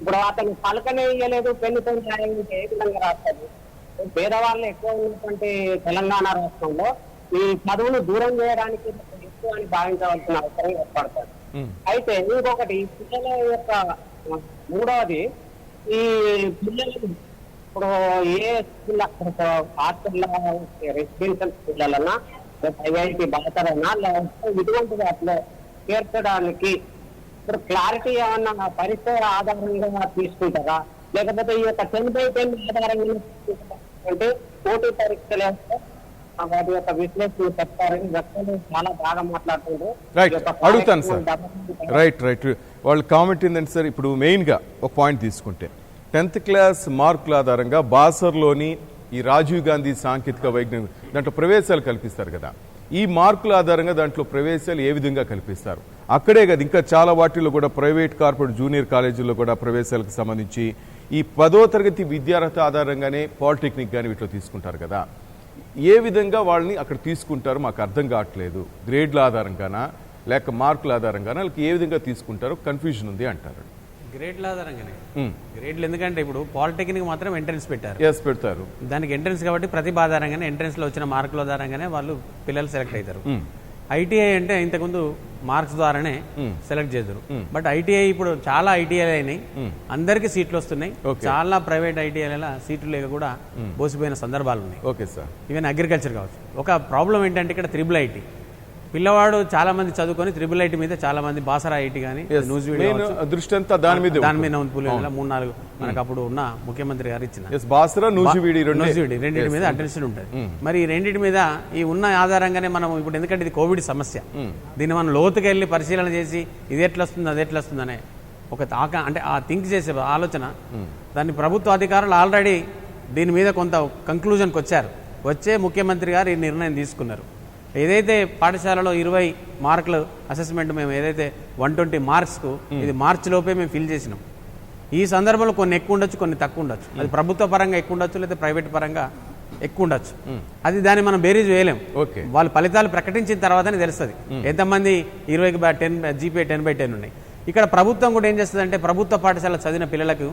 ఇప్పుడు అతను పలకనే ఇయ్యలేదు, పెన్నుతో రాయాలంటే ఏ విధంగా రాస్తారు? పేదవాళ్ళు ఎక్కువ ఉన్నటువంటి తెలంగాణ రాష్ట్రంలో ఈ చదువును దూరం చేయడానికి ఎక్కువ అని భావించవలసిన అవసరం ఏర్పడుతుంది. అయితే ఇంకొకటి పిల్లల యొక్క మూడవది, ఈ పిల్లలు ఇప్పుడు ఏ స్కూల్ హాస్టల్ రెసిడెన్షియల్ స్కూళ్ళన్నా ఐఐటి బాతరన్నా లేకపోతే ఇటువంటి వాటిలో చేర్చడానికి ఇప్పుడు క్లారిటీ ఏమన్నా పరీక్ష ఆధారంగా తీసుకుంటారా, లేకపోతే ఈ యొక్క 10/10 ఆధారంగా అంటే పోటీ పరీక్షలు వాటి యొక్క విశ్లేషణ చెప్తారని వ్యక్తులు చాలా బాగా మాట్లాడుతుంటారు. రైట్, అడుగుతాను సార్. రైట్ రైట్ వాళ్ళ కామెంట్ ఏంటంటే సార్, ఇప్పుడు మెయిన్గా ఒక పాయింట్ తీసుకుంటే 10th క్లాస్ మార్కుల ఆధారంగా బాసర్లోని ఈ రాజీవ్ గాంధీ సాంకేతిక వైజ్ఞానిక దాంట్లో ప్రవేశాలు కల్పిస్తారు కదా, ఈ మార్కుల ఆధారంగా దాంట్లో ప్రవేశాలు ఏ విధంగా కల్పిస్తారు? అక్కడే కదా ఇంకా చాలా వాటిల్లో కూడా ప్రైవేట్ కార్పొరేట్ జూనియర్ కాలేజీల్లో కూడా ప్రవేశాలకు సంబంధించి ఈ 10వ తరగతి విద్యార్హత ఆధారంగానే పాలిటెక్నిక్ కానీ వీటిలో తీసుకుంటారు కదా, ఏ విధంగా వాళ్ళని అక్కడ తీసుకుంటారు మాకు అర్థం కావట్లేదు. గ్రేడ్ల ఆధారంగానా లేక మార్కుల ఆధారంగానా వాళ్ళకి ఏ విధంగా తీసుకుంటారో కన్ఫ్యూజన్ ఉంది అంటారు. గ్రేడ్ల ఆధారంగానే. గ్రేడ్లు ఎందుకంటే ఇప్పుడు పాలిటెక్నిక్ మాత్రం ఎంట్రన్స్ పెట్టారు. ఎస్, పెడతారు. దానికి ఎంట్రన్స్ కాబట్టి ప్రతిభ ఆధారంగానే ఎంట్రన్స్లో వచ్చిన మార్కుల ఆధారంగానే వాళ్ళు పిల్లలు సెలెక్ట్ అవుతారు. ఐటీఐ అంటే ఇంతకుముందు మార్క్స్ ద్వారానే సెలెక్ట్ చేద్దరు. బట్ ఐటీఐ ఇప్పుడు చాలా ఐటీఐలు అయినాయి, అందరికి సీట్లు వస్తున్నాయి. చాలా ప్రైవేట్ ఐటీఐల సీట్లు లేక కూడా బోసిపోయిన సందర్భాలు ఉన్నాయి. Okay sir. ఈవెన్ అగ్రికల్చర్ కావచ్చు. ఒక ప్రాబ్లం ఏంటంటే ఇక్కడ త్రిబుల్ ఐటీ పిల్లవాడు చాలా మంది చదువుకొని త్రిబుల్ ఐటీ మీద చాలా మంది బాసరా ఐటీ కానీ దృష్టి అంతా దాని మీద 3-4 మనకు అప్పుడు ఉన్న ముఖ్యమంత్రి గారు ఇచ్చిన బాసరా నూజివీడి రెండింటి మీద అటెన్షన్ ఉంటుంది. మరి ఈ రెండింటి మీద ఈ ఉన్న ఆధారంగానే మనం ఇప్పుడు, ఎందుకంటే ఇది కోవిడ్ సమస్య, దీన్ని మనం లోతుకి వెళ్ళి పరిశీలన చేసి ఇది ఎట్లా వస్తుంది అది ఎట్లా వస్తుందనే ఒక అంటే ఆ థింక్ చేసే ఆలోచన, దాన్ని ప్రభుత్వ అధికారులు ఆల్రెడీ దీని మీద కొంత కంక్లూజన్కి వచ్చే ముఖ్యమంత్రి గారు ఈ నిర్ణయం తీసుకున్నారు. ఏదైతే పాఠశాలలో 20 మార్కులు అసెస్మెంట్ మేము ఏదైతే 120 మార్క్స్కు ఇది మార్చి లోపే మేము ఫిల్ చేసినాం. ఈ సందర్భంలో కొన్ని ఎక్కువ ఉండొచ్చు, కొన్ని తక్కువ ఉండొచ్చు. అది ప్రభుత్వ పరంగా ఎక్కువ ఉండొచ్చు, లేదా ప్రైవేట్ పరంగా ఎక్కువ ఉండొచ్చు. అది దాన్ని మనం బేరీజ్ వేయలేం. వాళ్ళు ఫలితాలు ప్రకటించిన తర్వాతనే తెలుస్తుంది ఎంతమంది 20కి 10 జీపీఏ 10/10 ఉన్నాయి. ఇక్కడ ప్రభుత్వం కూడా ఏం చేస్తుంది అంటే ప్రభుత్వ పాఠశాల చదివిన పిల్లలకు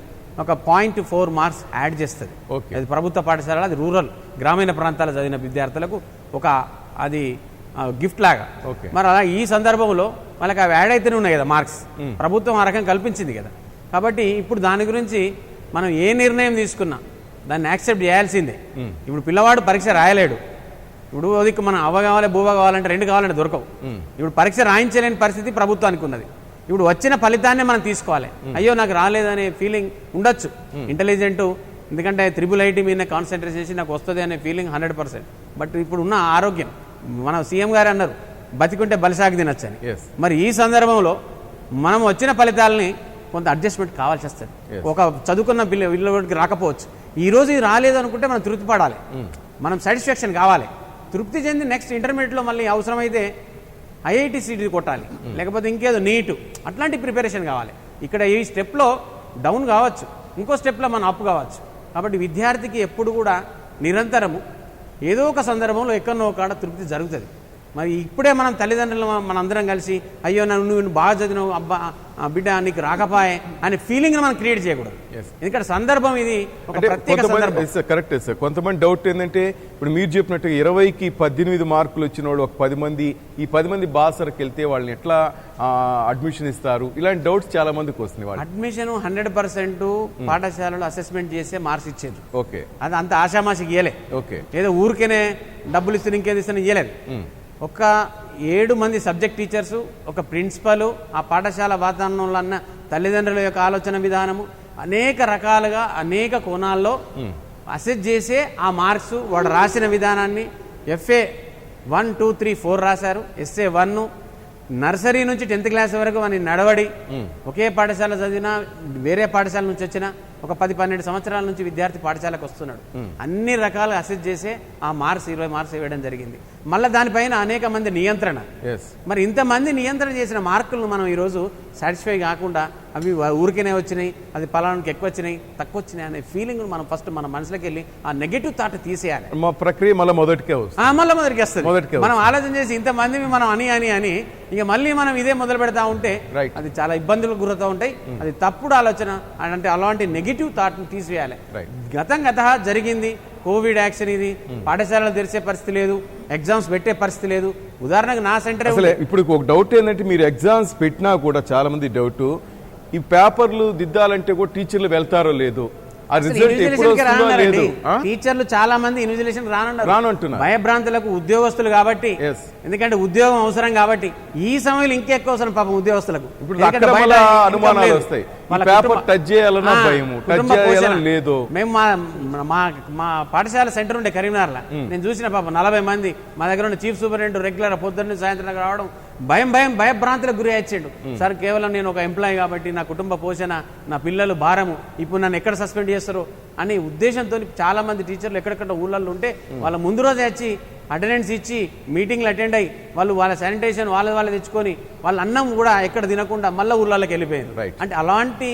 ఒక 0.4 మార్క్స్ యాడ్ చేస్తుంది. అది ప్రభుత్వ పాఠశాల, అది రూరల్ గ్రామీణ ప్రాంతాల చదివిన విద్యార్థులకు ఒక అది గిఫ్ట్ లాగా. మరి అలా ఈ సందర్భంలో వాళ్ళకి అవి యాడ్ అయితేనే ఉన్నాయి కదా మార్క్స్, ప్రభుత్వం ఆ రకం కల్పించింది కదా. కాబట్టి ఇప్పుడు దాని గురించి మనం ఏ నిర్ణయం తీసుకున్నా దాన్ని యాక్సెప్ట్ చేయాల్సిందే. ఇప్పుడు పిల్లవాడు పరీక్ష రాయలేడు, ఇప్పుడు అదికి మనం అవ్వ కావాలి భూవ కావాలంటే 2 కావాలంటే దొరకవు. ఇప్పుడు పరీక్ష రాయించలేని పరిస్థితి ప్రభుత్వానికి ఉన్నది. ఇప్పుడు వచ్చిన ఫలితాన్ని మనం తీసుకోవాలి. అయ్యో నాకు రాలేదనే ఫీలింగ్ ఉండొచ్చు ఇంటెలిజెంట్, ఎందుకంటే త్రిబుల్ ఐటీ మీద కాన్సన్ట్రేట్ చేసి నాకు వస్తుంది అనే ఫీలింగ్ 100%. బట్ ఇప్పుడు ఉన్న ఆరోగ్యం, మన సీఎం గారు అన్నారు బతికుంటే బలిసాగి తినొచ్చని. మరి ఈ సందర్భంలో మనం వచ్చిన ఫలితాలని కొంత అడ్జస్ట్మెంట్ కావాల్సి వస్తుంది. ఒక చదువుకున్న పిల్లలకి రాకపోవచ్చు, ఈ రోజు ఇది రాలేదు అనుకుంటే మనం తృప్తి పడాలి, మనం సాటిస్ఫాక్షన్ కావాలి. తృప్తి చెంది నెక్స్ట్ ఇంటర్మీడియట్లో మళ్ళీ అవసరమైతే ఐఐటి సీటీ కొట్టాలి, లేకపోతే ఇంకేదో నీటు అట్లాంటి ప్రిపరేషన్ కావాలి. ఇక్కడ ఈ స్టెప్లో డౌన్ కావచ్చు, ఇంకో స్టెప్లో మనం అప్ కావచ్చు. కాబట్టి విద్యార్థికి ఎప్పుడు కూడా నిరంతరము ఏదో ఒక సందర్భంలో ఎక్కడో కాడ తృప్తి జరుగుతుంది. మరి ఇప్పుడే మనం తల్లిదండ్రులు మనందరం కలిసి అయ్యో నువ్వు బాగా చదివినావు అబ్బా బిడ్డ నీకు రాకపోయే అనే ఫీలింగ్ మనం క్రియేట్ చేయకూడదు. ఎందుకంటే సందర్భం ఇది ఒక ప్రత్యేక సందర్భం. Correct sir. కొంతమంది డౌట్ ఏంటంటే ఇప్పుడు మీరు చెప్పినట్టుగా 20కి 18 మార్కులు వచ్చిన వాళ్ళు ఒక 10 మంది, ఈ 10 మంది బాసరకు వెళ్తే వాళ్ళని ఎట్లా అడ్మిషన్ ఇస్తారు, ఇలాంటి డౌట్స్ చాలా మందికి వస్తున్నాయి. అడ్మిషన్ 100% పాఠశాలలో అసెస్మెంట్ చేసే మార్క్స్ ఇచ్చారు. ఓకే, అది అంత ఆషామాషికి ఇయ్యలే. ఓకే, ఏదో ఊరికేనే డబ్బులు ఇస్తే ఇంకేది ఇస్తే ఇయ్యలేదు. ఒక 7 మంది సబ్జెక్ట్ టీచర్సు, ఒక ప్రిన్సిపల్, ఆ పాఠశాల వాతావరణంలో అన్న తల్లిదండ్రుల యొక్క ఆలోచన విధానము, అనేక రకాలుగా అనేక కోణాల్లో అసెస్ చేసే ఆ మార్క్స్ వాడు రాసిన విధానాన్ని FA 1, 2, 3, 4 రాశారు. SA 1 నర్సరీ నుంచి 10th క్లాస్ వరకు అని నడవడి, ఒకే పాఠశాల చదివినా వేరే పాఠశాల నుంచి వచ్చిన ఒక 10-12 సంవత్సరాల నుంచి విద్యార్థి పాఠశాలకు వస్తున్నాడు. అన్ని రకాలుగా అసెస్ చేసే ఆ మార్క్స్ 20 మార్క్స్ ఇవ్వడం జరిగింది. మళ్ళీ దానిపైన అనేక మంది నియంత్రణ. మరి ఇంతమంది నియంత్రణ చేసిన మార్కులను మనం ఈరోజు సాటిస్ఫై కాకుండా అవి ఊరికేనే వచ్చినాయి, అది పలానానికి ఎక్కువ వచ్చినాయి తక్కువ వచ్చినాయి అనే ఫీలింగ్ మనం ఫస్ట్ మన మనసులోకి వెళ్ళి ఆ నెగటివ్ థాట్ తీసేయాలి. మా ప్రక్రియ మళ్ళీ మొదటికే వస్తుంది. మనం ఆలోచన చేసి ఇంతమంది మనం అని ఇక మళ్ళీ మనం ఇదే మొదలు పెడతా ఉంటే అది చాలా ఇబ్బందులకు గురవుతూ ఉంటాయి. అది తప్పుడు ఆలోచన. అంటే అలాంటి నెగిటివ్ థాట్ ని తీసివేయాలి. గత జరిగింది కోవిడ్ యాక్షన్, ఇది పాఠశాలలు తెరిచే పరిస్థితి లేదు, ఎగ్జామ్స్ పెట్టే పరిస్థితి లేదు. ఉదాహరణకు నా సెంటర్ అసలు ఇప్పుడు ఒక డౌట్ ఏంటంటే మీరు ఎగ్జామ్స్ పెట్టినా కూడా చాలా మంది డౌట్ ఈ పేపర్లు దిద్దాలంటే కూడా టీచర్లు వెళ్తారో లేదు, ఆ రిజల్ట్ ఎప్పుడు వస్తుందో లేదు. టీచర్లు చాలా మంది ఇన్విజిలేషన్ రానంటున్నారు భయభ్రాంతులకు ఉద్యోగస్తులు కాబట్టి, ఎందుకంటే ఉద్యోగం అవసరం కాబట్టి ఈ సమయంలో ఇంకెక్కువ అవసరం పాపం ఉద్యోగస్తులకు. ఇప్పుడు అనుమానాలు వస్తాయి, పేపర్ టచ్ చేయాలన్నా భయము, టచ్ చేయాలని లేదు. మేము మా పాఠశాల సెంటర్ ఉండే కరీంనగర్లో నేను చూసిన పాపం 40 మంది మా దగ్గర ఉన్న చీఫ్ సూపరింటెండెంట్ రెగ్యులర్ పొద్దున్న సాయంత్రం రావడం భయభ్రాంతులకు గురి అయ్యాడు. సార్ కేవలం నేను ఒక ఎంప్లాయీ కాబట్టి నా కుటుంబ పోషణ, నా పిల్లలు భారము, ఇప్పుడు నన్ను ఎక్కడ సస్పెండ్ చేస్తారు అనే ఉద్దేశంతో చాలా మంది టీచర్లు ఎక్కడెక్కడ ఊళ్ళల్లో ఉంటే వాళ్ళ ముందు రోజే వచ్చి అటెండెన్స్ ఇచ్చి మీటింగ్లు అటెండ్ అయ్యి వాళ్ళు వాళ్ళ శానిటైజేషన్ వాళ్ళ తెచ్చుకొని వాళ్ళ అన్నం కూడా ఎక్కడ తినకుండా మళ్ళీ ఊళ్ళలోకి వెళ్ళిపోయారు. అంటే అలాంటి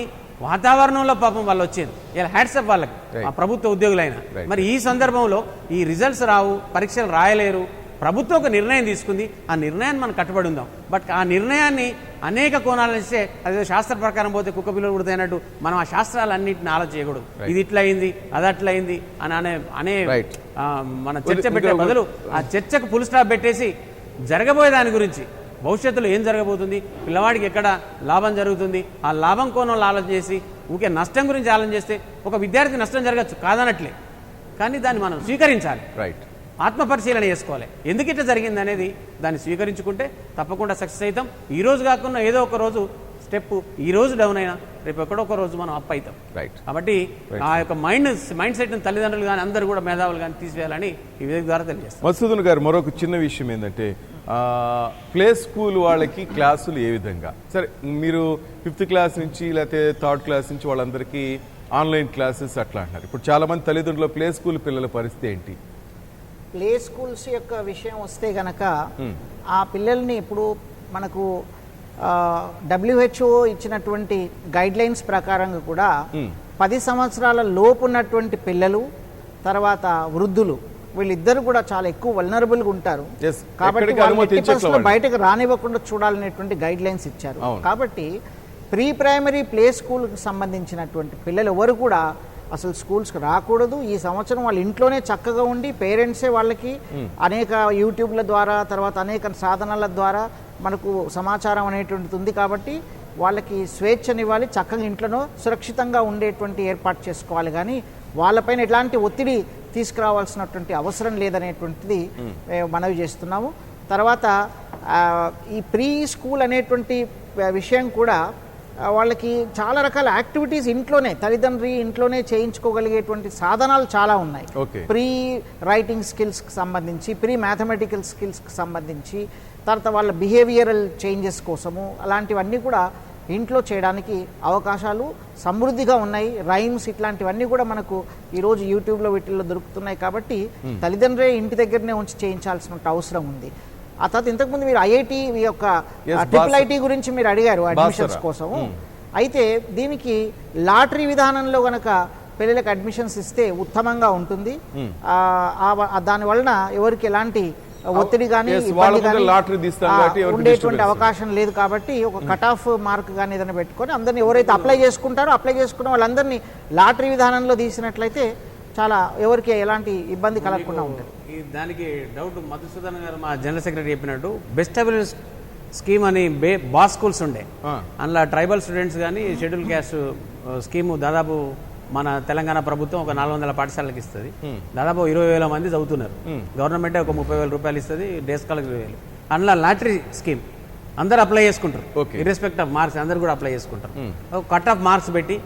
వాతావరణంలో పాపం వాళ్ళు వచ్చేది. ఇలా హ్యాట్సప్ వాళ్ళకి, ఆ ప్రభుత్వ ఉద్యోగులైనా. మరి ఈ సందర్భంలో ఈ రిజల్ట్స్ రావు, పరీక్షలు రాయలేరు, ప్రభుత్వం ఒక నిర్ణయం తీసుకుంది, ఆ నిర్ణయాన్ని మనం కట్టుబడి ఉందాం. బట్ ఆ నిర్ణయాన్ని అనేక కోణాలు ఇస్తే అదే శాస్త్ర ప్రకారం పోతే కుక్క పిల్లలు పుడతాయినట్టు మనం ఆ శాస్త్రాలన్నింటిని ఆలోచన చేయకూడదు. ఇది ఇట్లా అయింది, అది అట్లా అయింది అని అనే మన చర్చ పెట్టే బదులు ఆ చర్చకు ఫుల్ స్టాప్ పెట్టేసి జరగబోయే దాని గురించి, భవిష్యత్తులో ఏం జరగబోతుంది, పిల్లవాడికి ఎక్కడ లాభం జరుగుతుంది, ఆ లాభం కోణంలో ఆలోచన చేసి ఊకే నష్టం గురించి ఆలోచన చేస్తే ఒక విద్యార్థి నష్టం జరగచ్చు కాదనట్లే, కానీ దాన్ని మనం స్వీకరించాలి, ఆత్మపరిశీలన చేసుకోవాలి. ఎందుకు ఇట్లా జరిగింది అనేది దాన్ని స్వీకరించుకుంటే తప్పకుండా సక్సెస్ అవుతాం. ఈ రోజు కాకుండా ఏదో ఒక రోజు స్టెప్, ఈ రోజు డౌన్ అయినా రేపు ఎక్కడొక రోజు మనం అప్ అవుతాం. కాబట్టి ఆ యొక్క మైండ్ సెట్ తల్లిదండ్రులు కానీ అందరూ కూడా మేధావులు కానీ తీసివేయాలని ఈ వేదిక ద్వారా తెలియజేస్తాం. మసూదన్ గారు, మరొక చిన్న విషయం ఏంటంటే ప్లే స్కూల్ వాళ్ళకి క్లాసులు ఏ విధంగా, సరే మీరు 5th క్లాస్ నుంచి లేకపోతే 3rd క్లాస్ నుంచి వాళ్ళందరికీ ఆన్లైన్ క్లాసెస్ అట్లా అంటున్నారు. ఇప్పుడు చాలా మంది తల్లిదండ్రుల ప్లే స్కూల్ పిల్లల పరిస్థితి ఏంటి? ప్లే స్కూల్స్ యొక్క విషయం వస్తే గనక ఆ పిల్లల్ని ఇప్పుడు మనకు WHO ఇచ్చినటువంటి గైడ్ లైన్స్ ప్రకారంగా కూడా 10 సంవత్సరాల లోపు ఉన్నటువంటి పిల్లలు, తర్వాత వృద్ధులు, వీళ్ళిద్దరు కూడా చాలా ఎక్కువ వల్నరబుల్గా ఉంటారు. కాబట్టి బయటకు రానివ్వకుండా చూడాలనేటువంటి గైడ్ లైన్స్ ఇచ్చారు. కాబట్టి ప్రీ ప్రైమరీ ప్లే స్కూల్కి సంబంధించినటువంటి పిల్లలు ఎవరు కూడా అసలు స్కూల్స్కి రాకూడదు. ఈ సంవత్సరం వాళ్ళ ఇంట్లోనే చక్కగా ఉండి పేరెంట్సే వాళ్ళకి అనేక యూట్యూబ్ల ద్వారా, తర్వాత అనేక సాధనాల ద్వారా మనకు సమాచారం అనేటువంటిది ఉంది. కాబట్టి వాళ్ళకి స్వేచ్ఛనివ్వాలి, చక్కగా ఇంట్లోనో సురక్షితంగా ఉండేటువంటి ఏర్పాటు చేసుకోవాలి. కానీ వాళ్ళపైన ఎట్లాంటి ఒత్తిడి తీసుకురావాల్సినటువంటి అవసరం లేదనేటువంటిది మనవి చేస్తున్నాము. తర్వాత ఈ ప్రీ స్కూల్ అనేటువంటి విషయం కూడా వాళ్ళకి చాలా రకాల యాక్టివిటీస్ ఇంట్లోనే ఇంట్లోనే చేయించుకోగలిగేటువంటి సాధనాలు చాలా ఉన్నాయి. ప్రీ రైటింగ్ స్కిల్స్కి సంబంధించి, ప్రీ మ్యాథమెటికల్ స్కిల్స్కి సంబంధించి, తర్వాత వాళ్ళ బిహేవియరల్ చేంజెస్ కోసము అలాంటివన్నీ కూడా ఇంట్లో చేయడానికి అవకాశాలు సమృద్ధిగా ఉన్నాయి. రైమ్స్ ఇట్లాంటివన్నీ కూడా మనకు ఈరోజు యూట్యూబ్లో వీటిల్లో దొరుకుతున్నాయి. కాబట్టి తల్లిదండ్రులే ఇంటి దగ్గరనే ఉంచి చేయించాల్సిన అవసరం ఉంది. ఆ తర్వాత ఇంతకుముందు మీరు ఐఐటి యొక్క IIIT గురించి మీరు అడిగారు అడ్మిషన్స్ కోసము. అయితే దీనికి లాటరీ విధానంలో గనక పిల్లలకు అడ్మిషన్స్ ఇస్తే ఉత్తమంగా ఉంటుంది. దాని వలన ఎవరికి ఎలాంటి ఒత్తిడి కానీ ఉండేటువంటి అవకాశం లేదు. కాబట్టి ఒక కట్ ఆఫ్ మార్క్ కానీ ఏదైనా పెట్టుకొని అందరినీ ఎవరైతే అప్లై చేసుకున్న వాళ్ళందరినీ లాటరీ విధానంలో తీసినట్లయితే చాలా ఎవరికి ఎలాంటి ఇబ్బంది కలగకుండా ఉంటుంది. దానికి డౌట్ మధుసూదన్ గారు మా జనరల్ సెక్రటరీ చెప్పినట్టు బెస్ట్ అవైలబుల్ స్కీమ్ అని బాస్ స్కూల్స్ ఉండే, అందులో ట్రైబల్ స్టూడెంట్స్ కానీ షెడ్యూల్ క్యాస్ట్ స్కీము దాదాపు మన తెలంగాణ ప్రభుత్వం ఒక 400 పాఠశాలకి ఇస్తుంది. దాదాపు 20,000 మంది చదువుతున్నారు. గవర్నమెంటే ఒక 30,000 రూపాయలు ఇస్తుంది, డే స్కాలర్ 20,000. అందులో లాటరీ స్కీమ్ అందరు అప్లై చేసుకుంటారు, ఇర్రెస్పెక్ట్ ఆఫ్ మార్క్స్ అందరు కూడా అప్లై చేసుకుంటారు. ఒక కట్ ఆఫ్ మార్క్స్ పెట్టి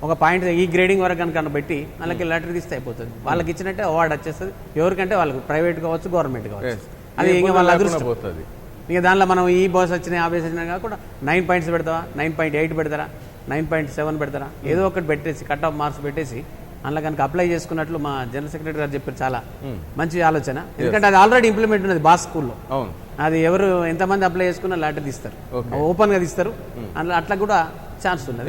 ఒక పాయింట్ ఈ గ్రేడింగ్ వరకు కనుక పెట్టి వాళ్ళకి లాటరీ తీస్తే అయిపోతుంది. వాళ్ళకి ఇచ్చినట్టే అవార్డు వచ్చేస్తుంది. ఎవరికంటే వాళ్ళకి ప్రైవేట్ కావచ్చు, గవర్నమెంట్ కావచ్చు. అది ఇంకా వాళ్ళ అదృష్టం. ఇంకా దానిలో మనం ఈ బాస్ వచ్చినాయి, ఆ బేస్ వచ్చినా కాకుండా 9 పాయింట్స్ పెడతావా, 9.8 పెడతారా, 9.7 పెడతారా, ఏదో ఒకటి పెట్టేసి కట్ ఆఫ్ మార్క్స్ పెట్టేసి అందులో కనుక అప్లై చేసుకున్నట్లు మా జనరల్ సెక్రటరీ గారు చెప్పారు. చాలా మంచి ఆలోచన. ఎందుకంటే అది ఆల్రెడీ ఇంప్లిమెంట్ ఉన్నది బాస్ స్కూల్లో. అది ఎవరు ఎంతమంది అప్లై చేసుకున్నా లాటరీ తీస్తారు, ఓపెన్ గా తీస్తారు. అందులో అట్లా కూడా ఛాన్స్ ఉన్నది.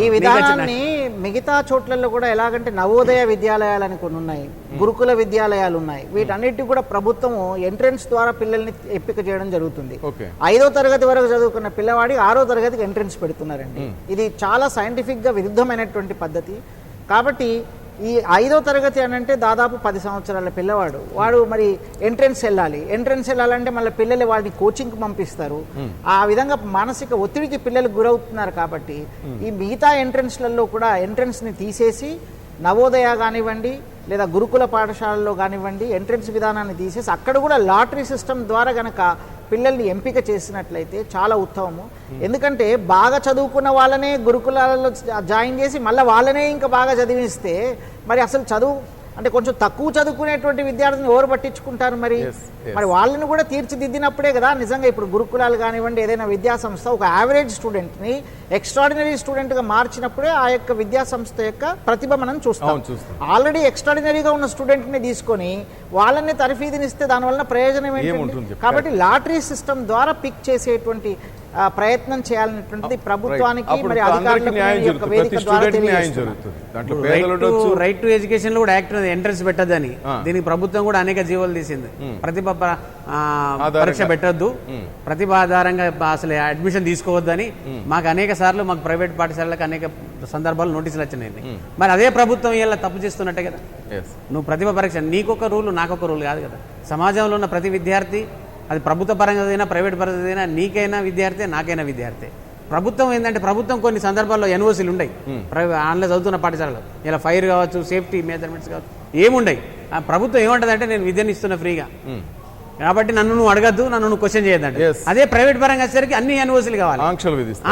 ఈ విధానాన్ని మిగతా చోట్లలో కూడా ఎలాగంటే నవోదయ విద్యాలయాలని కొన్ని ఉన్నాయి, గురుకుల విద్యాలయాలు ఉన్నాయి. వీటన్నిటికీ కూడా ప్రభుత్వం ఎంట్రన్స్ ద్వారా పిల్లల్ని ఎంపిక చేయడం జరుగుతుంది. 5వ తరగతి వరకు చదువుకున్న పిల్లవాడికి 6వ తరగతికి ఎంట్రన్స్ పెడుతున్నారండి. ఇది చాలా సైంటిఫిక్ గా విరుద్ధమైనటువంటి పద్ధతి. కాబట్టి ఈ 5వ తరగతి అని అంటే దాదాపు 10 సంవత్సరాల పిల్లవాడు, వాడు మరి ఎంట్రన్స్ వెళ్ళాలంటే మళ్ళీ పిల్లలు వాడిని కోచింగ్కి పంపిస్తారు. ఆ విధంగా మానసిక ఒత్తిడికి పిల్లలు గురవుతున్నారు. కాబట్టి ఈ మిగతా ఎంట్రన్స్లలో కూడా ఎంట్రన్స్ని తీసేసి నవోదయ కానివ్వండి లేదా గురుకుల పాఠశాలలో కానివ్వండి ఎంట్రన్స్ విధానాన్ని తీసేసి అక్కడ కూడా లాటరీ సిస్టమ్ ద్వారా గనక పిల్లల్ని ఎంపిక చేసినట్లయితే చాలా ఉత్తమము. ఎందుకంటే బాగా చదువుకున్న వాళ్ళనే గురుకులాలలో జాయిన్ చేసి మళ్ళీ వాళ్ళనే ఇంకా బాగా చదివిస్తే మరి అసలు చదువు అంటే కొంచెం తక్కువ చదువుకునేటువంటి విద్యార్థులను ఎవరు పట్టించుకుంటారు? మరి మరి వాళ్ళని కూడా తీర్చిదిద్దినప్పుడే కదా నిజంగా ఇప్పుడు గురుకులాలు కానివ్వండి ఏదైనా విద్యా సంస్థ ఒక యావరేజ్ స్టూడెంట్ని ఎక్స్ట్రాడినరీ స్టూడెంట్గా మార్చినప్పుడే ఆ యొక్క విద్యా సంస్థ యొక్క ప్రతిభ మనం చూస్తాం. ఆల్రెడీ ఎక్స్ట్రాడినరీగా ఉన్న స్టూడెంట్ని తీసుకొని వాళ్ళని తరఫీదునిస్తే దానివల్ల ప్రయోజనం ఏంటంటే, కాబట్టి లాటరీ సిస్టమ్ ద్వారా పిక్ చేసేటువంటి ప్రయత్నం చేయాలనేటువంటిది ప్రభుత్వానికి మరి అధికారులకు రైట్ టు ఎడ్యుకేషన్ లో కూడా యాక్ట్ ఎంట్రన్స్ పెట్టద్దని దీనికి ప్రభుత్వం కూడా అనేక జీవోలు తీసింది. ప్రతిభ పరీక్ష పెట్టద్దు, ప్రతిభ ఆధారంగా అసలు అడ్మిషన్ తీసుకోవద్దని మాకు అనేక సార్లు మాకు ప్రైవేట్ పాఠశాలలకు అనేక సందర్భాలు నోటీసులు వచ్చినాయి. మరి అదే ప్రభుత్వం ఇలా తప్పు చేస్తున్నట్టే కదా. నువ్వు ప్రతిభ పరీక్ష నీకొక రూల్ నాకొక రూల్ కాదు కదా. సమాజంలో ఉన్న ప్రతి విద్యార్థి అది ప్రభుత్వ పరంగా అయినా ప్రైవేట్ పరంగా అయినా నీకైనా విద్యార్థి నాకైనా విద్యార్థి. ప్రభుత్వం ఏంటంటే ప్రభుత్వం కొన్ని సందర్భాల్లో ఎన్ఓసీలు ఉన్నాయి ఆన్లైన్ చదువుతున్న పాఠశాలలో, ఇలా ఫైర్ కావచ్చు సేఫ్టీ మెజర్మెంట్స్ కావచ్చు ఏముండయి. ఆ ప్రభుత్వం ఏమంటదంటే నేను విద్యను ఇస్తున్నా ఫ్రీగా కాబట్టి నన్ను నువ్వు అడగద్దు, నన్ను నువ్వు క్వశ్చన్ చేయద్దంటే. అదే ప్రైవేట్ పరంగా వచ్చేసరికి అన్ని ఎన్ఓసీలు కావాలి,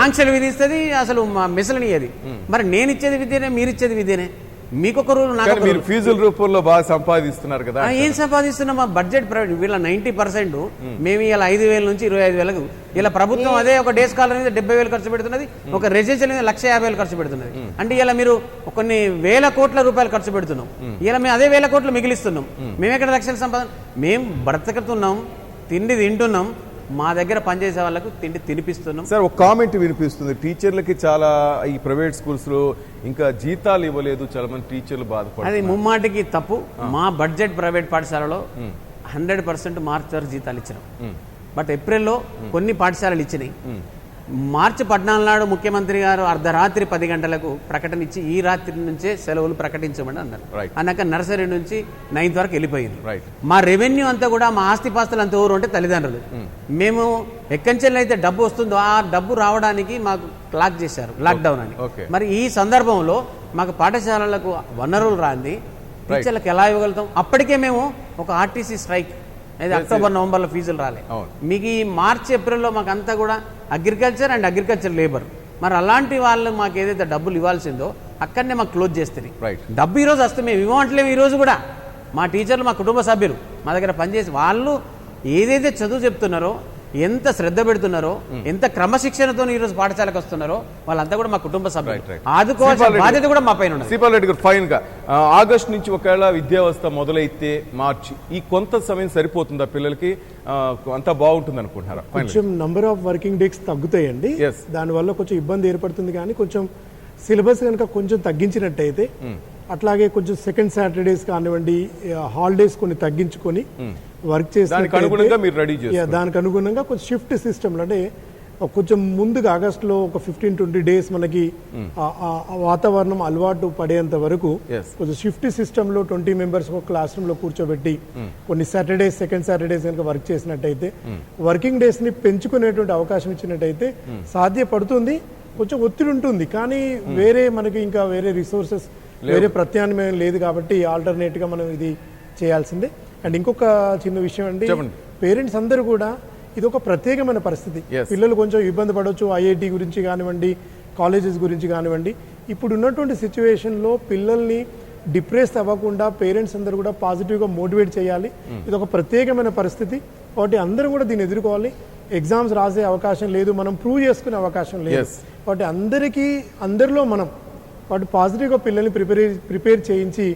ఆంక్షలు విధిస్తుంది, అసలు మిసలని అది. మరి నేను ఇచ్చేది విద్యనే, మీరు ఇచ్చేది విద్యనే, మీకొక రూల్ నాకు ఫీజుల రూపంలో బాగా సంపాదిస్తున్నారు కదా. ఏం సంపాదిస్తున్నాం? మా బడ్జెట్ ప్రైవేట్ వీళ్ళ 90% మేము ఇలా 5,000 నుంచి 25,000 ఇలా ప్రభుత్వం అదే ఒక డే స్కాలర్ మీద 70,000 ఖర్చు పెడుతున్నది, ఒక రెసిడెన్షియల్ మీద 150,000 ఖర్చు పెడుతున్నది. అంటే ఇలా మీరు కొన్ని వేల కోట్ల రూపాయలు ఖర్చు పెడుతున్నాం, ఇలా మేము అదే వేల కోట్లు మిగిలిస్తున్నాం. మేము ఎక్కడ లక్షల సంపాదన? మేము బ్రతకతున్నాం, తిండి తింటున్నాం, మా దగ్గర పనిచేసే వాళ్ళకు తిండి తినిపిస్తున్నాం. సార్ ఒక కామెంట్ వినిపిస్తుంది, టీచర్లకి చాలా ఈ ప్రైవేట్ స్కూల్స్ లో ఇంకా జీతాలు ఇవ్వలేదు, చాలా మంది టీచర్లు బాధపడుతున్నారు. అది ముమ్మాటికి తప్పు. మా బడ్జెట్ ప్రైవేట్ పాఠశాలలో 100% మార్చి వరకు జీతాలు ఇచ్చినాం. బట్ ఏప్రిల్లో కొన్ని పాఠశాలలు ఇచ్చినాయి. మార్చి 14 నాడు ముఖ్యమంత్రి గారు అర్ధరాత్రి 10 గంటలకు ప్రకటన ఇచ్చి ఈ రాత్రి నుంచే సెలవులు ప్రకటించమని అన్నారు. అన్నాక నర్సరీ నుంచి 9th వరకు వెళ్ళిపోయింది. మా రెవెన్యూ అంతా కూడా మా ఆస్తిపాస్తులు అంతా ఎవరు అంటే తల్లిదండ్రులు. మేము ఎక్కంచెల్లో అయితే డబ్బు వస్తుందో ఆ డబ్బు రావడానికి మాకు లాక్ చేశారు, లాక్డౌన్ అని. మరి ఈ సందర్భంలో మాకు పాఠశాలలకు వనరులు రాంది, టీచర్లకు ఎలా ఇవ్వగలుగుతాం? అప్పటికే మేము ఒక ఆర్టీసీ స్ట్రైక్, అయితే అక్టోబర్ నవంబర్లో ఫీజులు రాలే. మీకు ఈ మార్చి ఏప్రిల్లో మాకు అంతా కూడా అగ్రికల్చర్ అండ్ అగ్రికల్చర్ లేబర్. మరి అలాంటి వాళ్ళు మాకు ఏదైతే డబ్బులు ఇవ్వాల్సిందో అక్కడనే మాకు క్లోజ్ చేస్తుంది. డబ్బు ఈరోజు వస్తే మేము ఇవ్వట్లేము. ఈరోజు కూడా మా టీచర్లు, మా కుటుంబ సభ్యులు మా దగ్గర పనిచేసి వాళ్ళు ఏదైతే చదువు చెప్తున్నారో, ఎంత శ్రద్ధ పెడుతున్నారో, ఎంత క్రమశిక్షణతో ఈరోజు పాఠశాలకు వస్తున్నారో వాళ్ళంతా కూడా మా కుటుంబ సభ్యులు. ఆదుకోవాల్సిన బాధ్యత కూడా మా పైన ఉంది. శ్రీపాల్ రెడ్డి గారు, ఫైన్ గా ఆగస్టు నుంచి ఒకవేళ విద్యావ్యవస్థ మొదలైతే మార్చి ఈ కొంత సమయం సరిపోతుందా పిల్లలకి? అంతా బాగుంటుంది అనుకుంటున్నారా? కొంచెం నంబర్ ఆఫ్ వర్కింగ్ డేస్ తగ్గుతాయండి, దానివల్ల కొంచెం ఇబ్బంది ఏర్పడుతుంది. కానీ కొంచెం సిలబస్ కనుక కొంచెం తగ్గించినట్టయితే, అట్లాగే కొంచెం సెకండ్ సాటర్డేస్ కానివ్వండి, హాలిడేస్ కొన్ని తగ్గించుకొని వర్క్ చేసి దానికి అనుగుణంగా కొంచెం షిఫ్ట్ సిస్టమ్, అంటే కొంచెం ముందుగా ఆగస్టులో ఒక 15-20 డేస్ మనకి వాతావరణం అలవాటు పడేంత వరకు కొంచెం షిఫ్ట్ సిస్టమ్ లో 20 మెంబర్స్ ఒక క్లాస్ రూమ్ లో కూర్చోబెట్టి కొన్ని సాటర్డేస్, సెకండ్ సాటర్డేస్ కనుక వర్క్ చేసినట్టయితే, వర్కింగ్ డేస్ ని పెంచుకునేటువంటి అవకాశం ఇచ్చినట్టయితే సాధ్యపడుతుంది. కొంచెం ఒత్తిడి ఉంటుంది, కానీ వేరే మనకి ఇంకా వేరే రిసోర్సెస్, వేరే ప్రత్యామ్నాయం లేదు కాబట్టి ఆల్టర్నేట్ గా మనం ఇది చేయాల్సిందే. అండ్ ఇంకొక చిన్న విషయం అండి, పేరెంట్స్ అందరూ కూడా ఇది ఒక ప్రత్యేకమైన పరిస్థితి. పిల్లలు కొంచెం ఇబ్బంది పడవచ్చు, ఐఐటి గురించి కానివ్వండి, కాలేజెస్ గురించి కానివ్వండి. ఇప్పుడు ఉన్నటువంటి సిచ్యువేషన్లో పిల్లల్ని డిప్రెస్ అవ్వకుండా పేరెంట్స్ అందరూ కూడా పాజిటివ్గా మోటివేట్ చేయాలి. ఇది ఒక ప్రత్యేకమైన పరిస్థితి కాబట్టి అందరం కూడా దీన్ని ఎదుర్కోవాలి. ఎగ్జామ్స్ రాసే అవకాశం లేదు, మనం ప్రూవ్ చేసుకునే అవకాశం లేదు కాబట్టి అందరిలో మనం వాటి పాజిటివ్ గా పిల్లల్ని ప్రిపేర్ చేయించి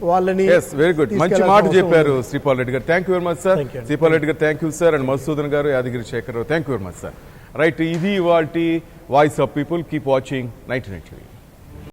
వాళ్ళని. వెరీ గుడ్, మంచి మాట చెప్పారు శ్రీపాల్ రెడ్డి గారు. Thank you very much sir. Sripal Reddy గారు thank you sir. And Madhusudan గారు, Yadagiri Shekhar Rao thank you very much sir. Right, ఇది వాటి voice of people. Keep watching 99 TV.